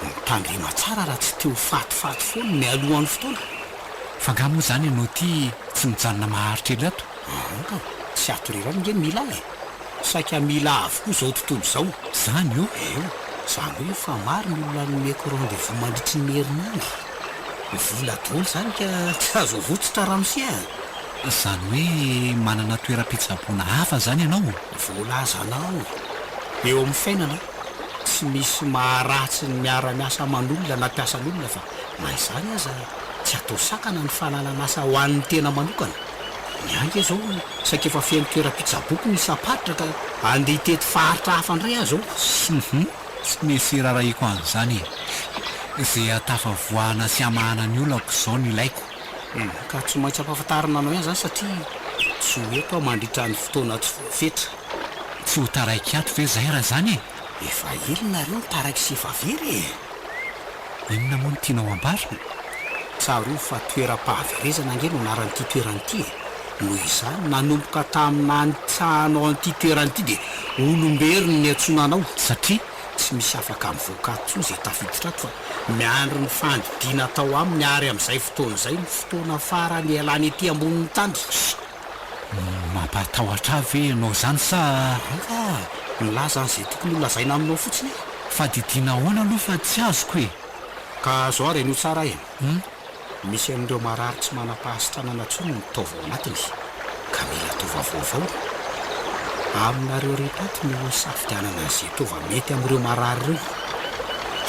mitandrema tsara raha tsy teo fatifaty foana ny alohan'ny fotoana fa nga moa zany ianao ty tsy mijanona maharitra elo ato ka tsy atorerany nge mila e saika mila avokoa zao tontolo zao zany io zany hoe fa maro ny olona nomeko rendez-vous mandritry ny herinandro vola dolo zany ka tsy azo avotsitra ramosia zany hoe manana toeram-pitsaboana hafa zany ianao voalazanao eo amin'ny fiainana tsy misy maharatsy ny miara-miasa aman'olona na mpiasan'olona fa na izany aza tsy atao sakana ny fahalalan'asa ho an'ny tena manokana miange zao saika efa fiain'ny toeram-pitsaboako ny sapatra ka andeha hitety faritra hafa ndray azy zao tsy misy raharaiko an'izany zay atafavoahana sy amahana ny olako zao ny ilaiko ka tsy maintsy ampahafantarina anao ihany zany satria tsy hoeto mandritra ny fotoana tsy voafetra tsy ho taraiky ato ve zay raha zany e efa elonareo ny taraiky sy efa very inona moa ny tianao ambara tsaro fa toeram-pahaverezana nge no anaran'ity toeran'ity noho izany nanomboka tamina anytsahanao an'ity toeran'ity de olomberiny ny antsonanao satria tsy misy afaka mivoakatso zay tafiditra ato fa miandro ny fandidina tao amin'ny ary amin'izay fotoana izay ny fotoana farany alany ety ambonin'ny tany mampatahotra ve ianao zany sa ka nylazan'izay tokony ho lazaina aminao fotsiny fa didiana ahoana aloha fa tsy azoko e. ka zoa reny ho tsara e misy amin'ireo marary tsy manam-pahasitranana ntsony mitaova ao anatiny ka mila tova vaovao aminareo retaty no safidianana izay tova mety amin'ireo marary ireo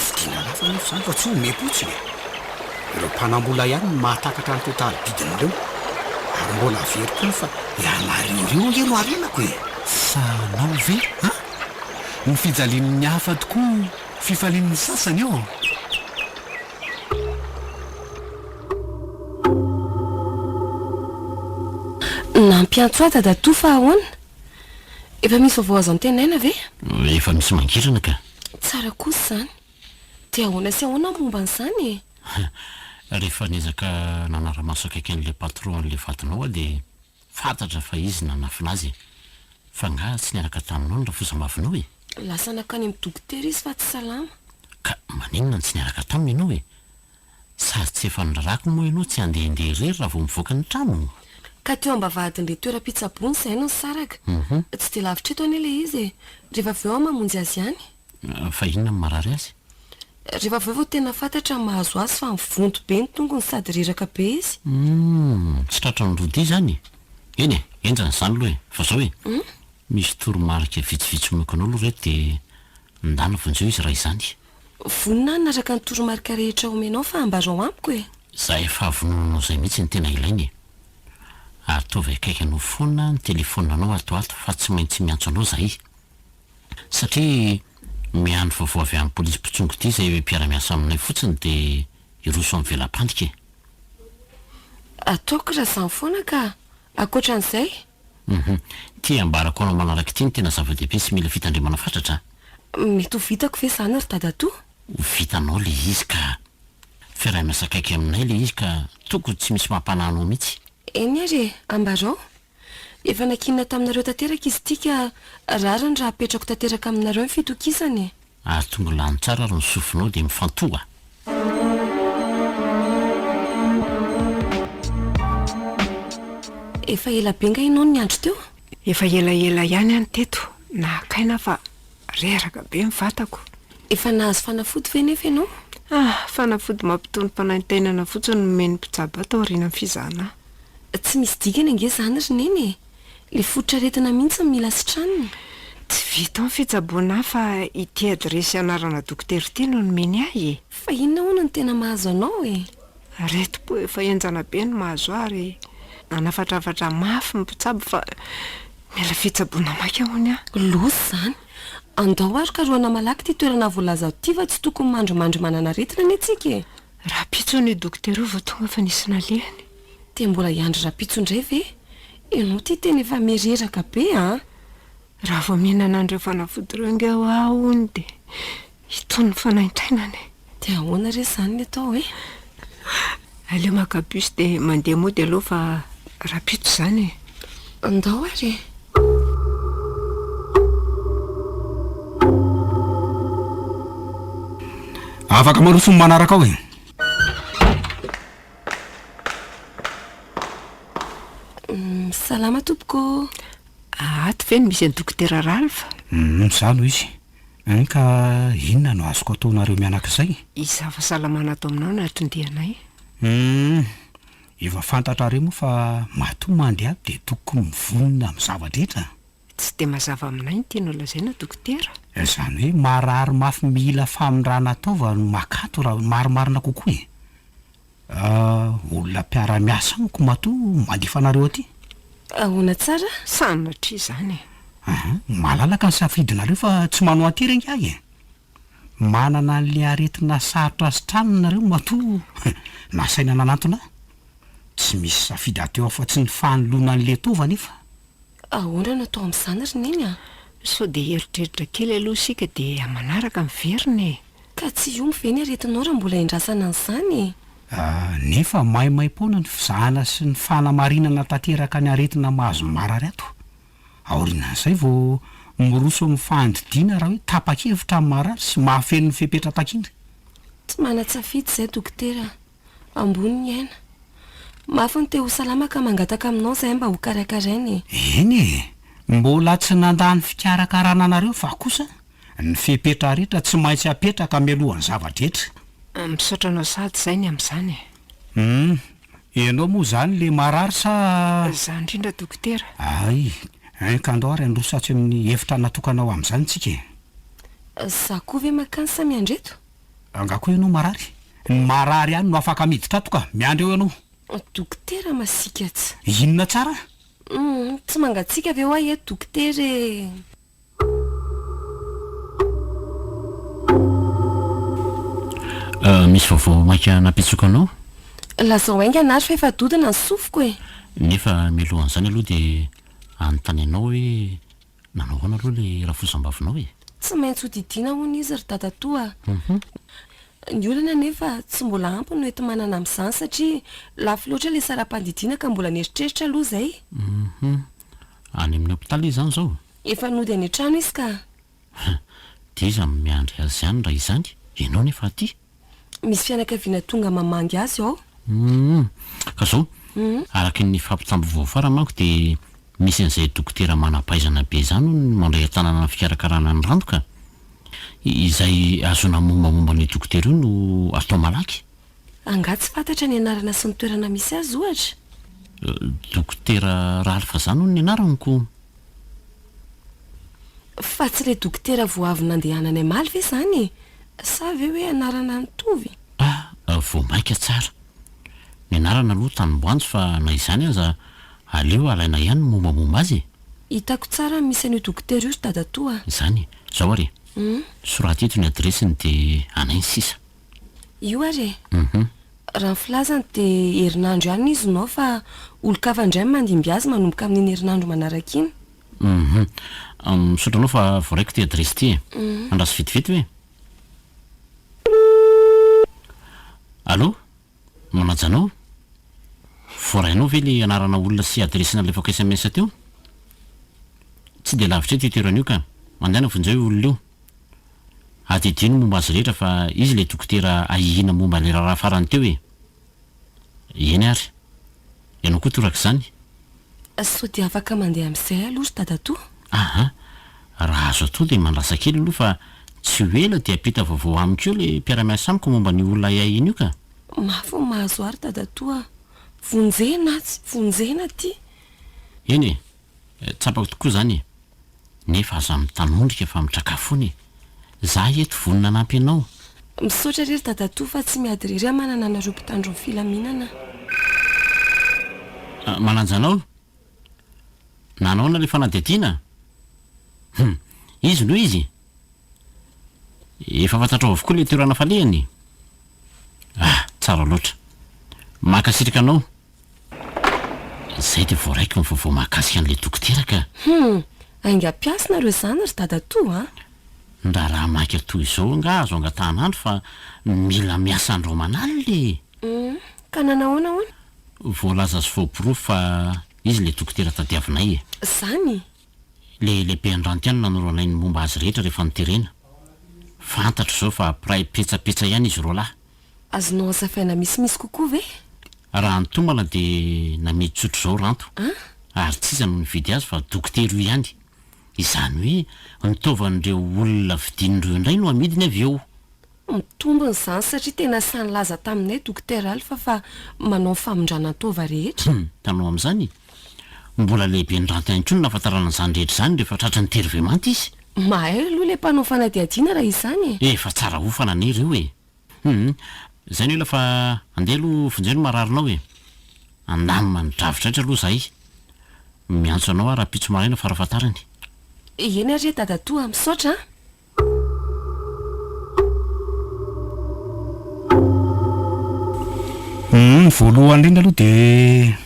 fidiana lafa nefa zany fa tsy ho mepotsiny ireo mpanambola ihany no mahatakatra ny totaly bidin'ireo ary mbola averiko fa ianareo ireo no arenako e. sanao ve a ny fijalian'ny hafa tokoa fifalian'ny sasany eo. nampiantso ahy dada to fa ahoana efa misy vaovao azo antenaina ve? Efa misy mangirana ka. Tsara kosa zany dia ahoana sy ahoana momba n'izany e. Rehefa niezaka nanara-maso akaiky an'le patron an'le vadinao dia fantatra fa izy nanafina azy fa nga tsy niaraka taminao ny rafozamavinao e. Lasa nakany amin'ny dokotera izy fa tsy salama. Ka maninona ny tsy niaraka taminy ianao e. Sady tsy efa nirarako moa ianao tsy handehandeha irery raha vao mivoaka ny trano. Ka teo ambavahadin'le toeram-pitsabony izay no saraka. Tsy dia lavitra eto an'ilay izy e. Rehefa avy eo mamonjy azy ihany. Fa inona ny marary azy? Rehefa avy eo vao tena fantatra mahazo azy fa mivonto be ny tongony sady riraka be izy. Tsy tratra ny rody zany. Eny e, enjana izany aloha e. Fa zao e. Misy toromarika vitsivitsy mokan'olo reto dia ndana vonjeo izy raha izany. Vonina naraka ny toromarika rehetra omenao fa ambarao amiko e. Za efa avononao izay mihitsy ny tena ilainy e. Ataovy akaiky anao foana ny telefonanao atoato fa tsy maintsy miantso anao zay. Satria miandro vaovao avy amin'ny polisy mpitsongo ity izay mpiara-miasa aminay fotsiny dia iroso amin'ny velam-pandika e. Ataoko raha izany foana ka akoatra an'izay. Tia ambarako anao manaraka ity ny tena zava-dehibe sy mila fitandremana fatratra. Mety ho vitako ve izany ry dada to? Vitanao le izy ka fiaraha-miasa akaiky aminay le izy ka tokony tsy misy mampananao mihitsy. Eny ary e, ambarao. Efa nakinina taminareo tanteraka izy ity ka rariny raha apetrako tanteraka aminareo ny fitokisany. Ary tonga lany tsara ary ny sofinao dia mifantoha. Efa ela be nga ianao ny andro teo? Efa elaela ihany any teto nahakaina fa reraka be mivatako. Efa nahazo fanafody ve nefa ianao? Fanafody mampitony mpanantenana fotsiny no meny mpitsabo tao aoriana ny fizana. Tsy misy dikany ange izany ry neny e. Le fototra retina mihitsy mila sitraniny. Tsy vita ny fitsaboana fa ity adresy anarana dokotera ity no nomeny ahy e. Fa inona hono ny tena mahazo anao e? Reto po efa enjana be no mahazo ary nanafatravatra mafy ny mpitsabo fa mila fitsaboana maika hony aho. Loso zany. Andao ary ka roana malaky ty toerana voalaza ty fa tsy tokony mandromandry manana retina ny antsika e. Rapitso ny dokotera vao tonga fa nisy nalehany. Dia mbola iandry rapitso indray ve? Ianao ty tena efa mereraka be a. Raha vao mihinana andreo fanafody ireo inge ho ahony dia itony fanaintrainany. Dia ahoana re izany ny atao e? Aleo makabusy dia mandeha mody aloha fa rapitso izany e. Andao ary. Afaka marofo manaraka ao e. Salama tompoko. Ato ve no misy ny dokotera Ralph? Zalo izy. Ka inona no azoko ataonareo mianak'izay? Izafasalamana ato aminao no atondianay. Efa fantatrareo moa fa matoa mandeha dia tokony mivonona amin'ny zava-drehetra. Tsy dia mazava aminay ny tiana lazaina dokotera. Izany hoe marary mafy mila famindrana ataova no makato raha marimarina kokoa e. Olona mpiara-miasa ko matoa mandefanareo aty. Ahoana tsara? Sanatria izany e. Malalaka ny safidinareo fa tsy manao atery ange ahy e. Manana an'le aretina sarotra sy tranony nareo matoa nasaina nanantona. Tsy misy safidy ateo afa-tsy ny fanoloana an'le tova nefa. Ahoana no atao amin'izany ry neny a? Sao dia eritreritra kely aloha sika dia manaraka miverina e. Ka tsy io miveny aretinao raha mbola indrasana an'izany e. Nefa maimaimpona ny fizahana sy ny fanamarinana tanteraka ny aretina mahazo marary ato. Aorinan'izay vao miroso amin'ny fandidiana raha hoe tapa-kevitra amin'ny marary sy mahafeno ny fepetra takindry. Tsy mana-tsafidy izay dokotera. Ambony ny aina. Mafy ny te ho salama ka mangataka aminao izay mba ho karakarainy. Eny e, mbola tsy nandany fikarakarana anareo fa kosa ny fipetra rehetra tsy maintsy apetraka mialohan'ny zavadrehetra. Misaotra anao sady izay ny amin'izany ianao moa izany le marary sa za indrindra dokotera. kandao ary androsatsy amin'ny efitra natokanao amin'izany tsika za koa ve makany samy andreto angako ianao marary ny marary ihany no afaka miditra ato ka miandry eo ianao. dokotera masika tsy inona tsara tsy mangatsika ve ho ahy eto dokotera e. Misy vaovao maika napitsoka anao lazao hainga nary fa efa dodina ny sofiko e. nefa mialohan'izany aloha dia anontany anao hoe nanaoana aloha le rafozam-bavinao e. tsy maintsy ho didiana hono izy ry dadatoa. Ny olana nefa tsy mbola ampy no ety manana amin'izany satria lafo loatra le saram-pandidiana ka mbola nieritreritra aloha izay. Any amin'ny hopitaly izy zany zao Efa nody any an-trano izy ka dia izy amin'ny miandry azy ihany raha izany ianao nefa aty. misy fianakaviana tonga mamangy azy ao. Ka zao araky ny fampitambo voafara manko dia misy an'izay dokotera manam-pahaizana be izany no mandray tanàna ny fikarakarana ny randoka izay azona mombamomba ny dokotera io no atao malaky. Anga tsy fantatra ny anarana sy ny toerana misy azy ohatra. Dokotera Ralph zany hono ny anarany Fa tsy le dokotera vao avy nandehanany amaly ve zany sa ve hoe anarana mitovy? Vao maika tsara ny anarana aloha tanimboanjo fa na izany aza aleo alaina ihany mombamomba azy. Hitako tsara misy an'io dokotera io dadatoa. Izany zao ary sorata eto ny adresiny dia anainy sisa. Io ary raha ny filazany dia herinandro ihany izy nao fa olo-kafa indray mandimby azy manomboka amin'iny herinandro manaraka iny. Misaotra anao fa voaraiko ty adresy ty andraso vetivety hoe. Allo manajanao voarainao ve le anarana olona sy adresina lefaka SMS teo? Tsy dia lavitra eto toeran'io ka mandehana vonjeo io olona io. Adidino momba azy rehetra fa izy le dokotera ahihina momba le raha farany teo e. Eny ary ianao koa toraka izany. So dia afaka mandeha amin'izay aloha dadatoa. Raha azo atao dia mandrasa kely aloha fa tsy ho ela dia apita vaovao amiko eo le mpiara-miasa amiko momba ny olona ahihina io ka. Mafy mahazo ary dadatoa. Vonjena tsy vonjena ty. Eny tsapako tokoa zany nefa aza mitanondrika fa mitrakafony za eto vonina anampy ianao. Misaotra rery dadatoa fa tsy miady rery manana anareo mpitandro ny filaminana. Mananjanao nanaona le fanadihadiana izy no izy efa fantatrao avokoa le toerana falehany. Tsara loatra makasitraka anao zay dia voaraiko ny vaovao mahakasika an'le dokotera ka. Aingam-piasina reo izany ry dadatoa ndra raha maika toy izao nga azo angatanandro fa mila miasa andro manaly le. Ka nanahoana hoana? Voalaza sy voaporofo fa izy le dokotera tadiavinay e. Zany le lehibe andranty ihany nanoroanay ny momba azy rehetra rehefa niterena. Fantatro zao fa piray petsapetsa ihany izy roa lahy. azonao azafaina misimisy kokoa ve? Raha nitomana dia namiditsotro zao ranto ary tsisa no nividy azy fa dokotera io ihany. Izany hoe nitaovan'ireo olona vidin'ireo indray no amidiny avy eo. Mitombony izany satria tena sany laza taminay dokotera Alpha fa manao famondranan-tova rehetra. Tanao amin'izany mbola lehibe ndranty ihany koa no nahafantarana an'izany rehetra izany rehefa tratra ny tervemanty izy. Mahay aloha le mpanao fanadihadiana raha izany e. Efa tsara hofana ny ireo e. Izay ny ola fa andeha aloha vonjeo no mararinao e. Andamina ny dravitra aloha zay. Miantso anao raha pitso maraina farafatarany. Eny ary dadatoa misaotra. Voalohany indrindra aloha dia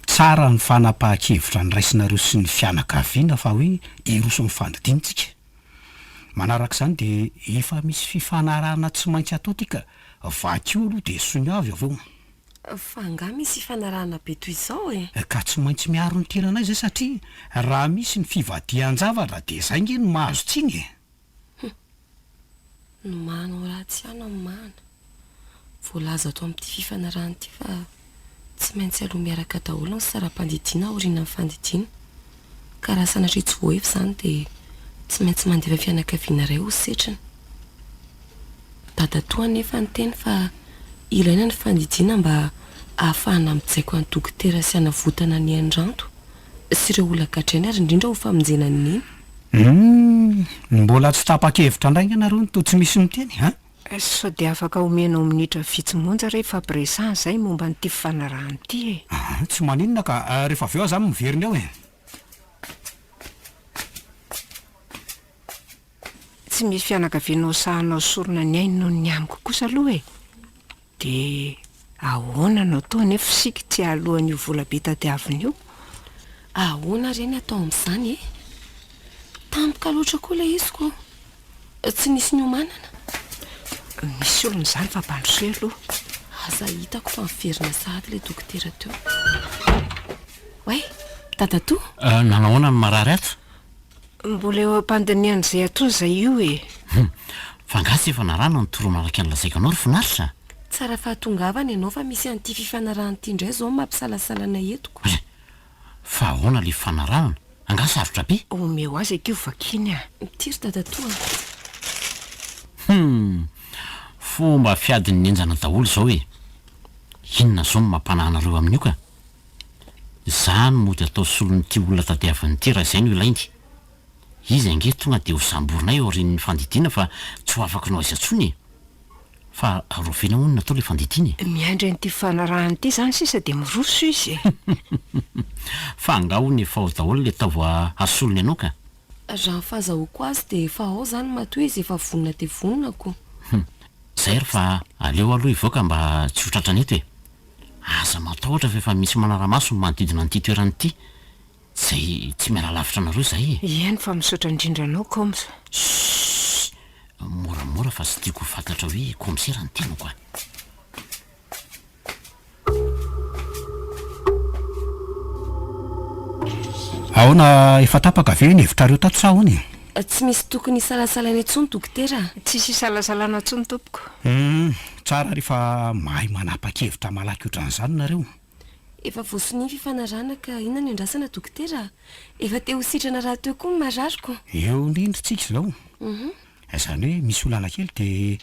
tsara ny fanapahan-kevitra ny raisinareo sy ny fianakaviana fa hoe iroso ny fandidinitsika. Manaraka izany dia efa misy fifanarahana tsy maintsy atao tika vakio aloha dia soiny avy avy eo. Fa nga misy fifanarahana be toy izao e. Ka tsy maintsy miaro ny tenanay zay satria raha misy ny fivadihan-javatra dia izay nge no mahazo tsiny e. Nomana o raha tsy hana nomana. Voalaza atao amin'ity fifanarahana ity fa tsy maintsy aloha miaraka daholo ny saram-pandidiana aoriana amin'ny fandidiana. Ka raha sanatria tsy voaefy izany dia tsy maintsy mandefa fianakaviana ray ho setriny. Dadatoa nefa ny teny fa ilaina ny fandidiana mba ahafahana mitsaiko any dokotera sy hanavotana ny andranto sy ireo olon-gadrainy ary indrindra ho famonjena niny. Mbola tsy tapa-kevitra ndray ianareo ny to tsy misy miteny a? sao dia afaka omenao minitra vitsomonja rehefa bressan zay momba nyity fifanarahany ity Tsy maninona ka rehefa avy eo aho zany miveriny ao tsy misy fianakavianao sahanao sorona ny ainy noho ny amiko kosa aloha de ahoana anao to nefa sika tsy alohan'io vola be tadiaviny io. Ahoana reny atao amin'izany tampoka loatra koa ilay izy ko tsy nisy ny homanana. Misy olona zany fa bandrosoe aloha. Aza hitako fa miverina sahady ilay dokotera teo. Way, Dadatoa? Nanahoana ny marary ato? Mbola eo ampandinian'izay atony zay io Fa ngasy efa narana ny toromaraka ny lazaiko anao ry finaritra. Tsara fahatongavana ianao fa misy an'ity fifanarahanyity indray zao mampisalasalana etoko. Fa ahoana le fifanarahana? Angasy sarotra be? Omeo azy akio vakiny Mitiry Dadatoa. Fomba fiadiny enjana daholo zao inona zao no mampanahana reo amin'io ka? Zany mody atao solon'ity olona tadiavin'ity raha izay no ilainy. Izy ange tonga de ho samborinay orin'ny fandidiana fa tsy ho afaka nao azy atsony. Fa arovina hono natao le fandidiana. Miandry an'ity fifanarahany ity zany sisa de miroso izy Fa angahony efa ao daholo le tao asolony ianao ka. Raha ny fahazahoako azy de efa ao zany matoa izy efa vonona de vononako. Zay ry fa aleo aloha ivoaka mba tsy ho tratrany eto Aza matahotra fa efa misy manaramaso ny manodidina an'ity toerana ity. Zay tsy miala lavitra nareo zay Iany fa misaotra indrindra anao komsa. Moramora fa sy tiako fantatra hoe komisera ny tenako Ahoana efa tapaka ve ny hevitrareo tato sa hony? Tsy misy tokony salasalana intsony dokotera. Tsisy salasalana tsony tompoko. Tsara rehefa mahay manapa-kevitra malaky ohatran'izany nareo. Efa voasony ny fifanarahana ka inona ny andrasana dokotera? Efa te ho sitrana raha teo koa ny marariko. Eo indrindra tsika izao. Izany hoe misy olana kely de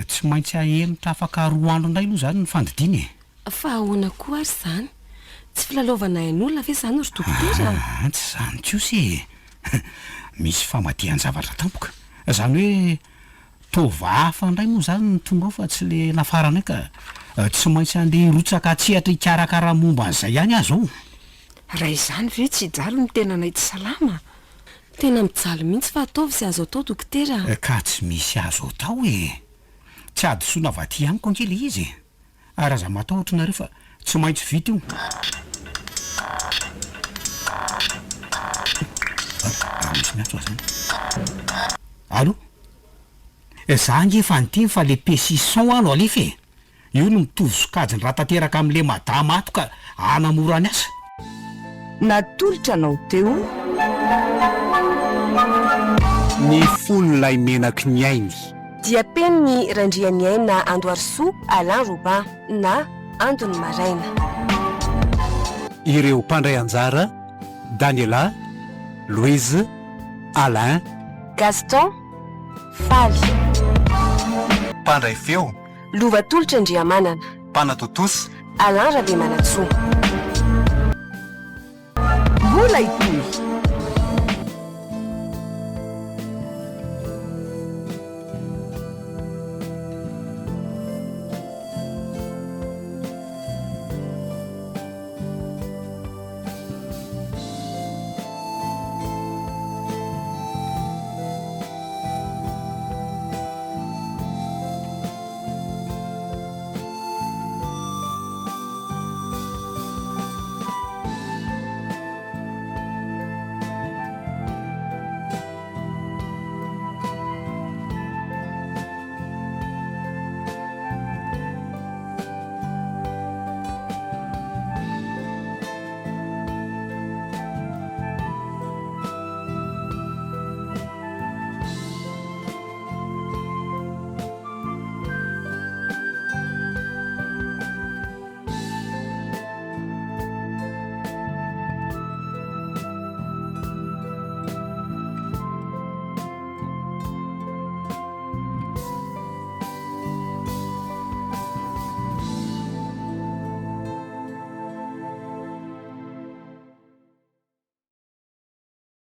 tsy maintsy ahemitra afaka 2 andro indray aloha zany ny fandidiana Fa ahoana koa ary zany? Tsy filalaovana ain'olona ve zany ry dokotera? Tsy zany kosa misy famadihan zavatra tampoka. Zany hoe tovahafa indray moa zany ny tonga ao fa tsy le nafarana ka tsy maintsy andeha rotsaka atsihatra hikarakara momba an'izay ihany azy ao. Raha izany ve tsy jalo ny tena nay tsy salama? Tena mijaly mihitsy fa ataovy sy azo atao dokotera. Ka tsy misy azo atao tsy adosoana vaty ihany ko ankely izy ary aza matahotra nareo fa tsy maintsy vita io. Misy miatso zany. Allo? Za nge efa niteny fa le P600 ano alefa io no mitovy sokajiny raha tanteraka amin'le madama ato ka hanamora ny asa. Natolotra anao teo Ny fonon'ilay menaky ny ainy. Dia peniny Randriany aina Andoarisoa Alain Robin na Andony Maraina. Ireo mpandray anjara Daniela, Louise, Alain, Gaston Faly. mpandray feo Lovatolotra Andriamanana Panatotosa, Alain Rabemanatsoa.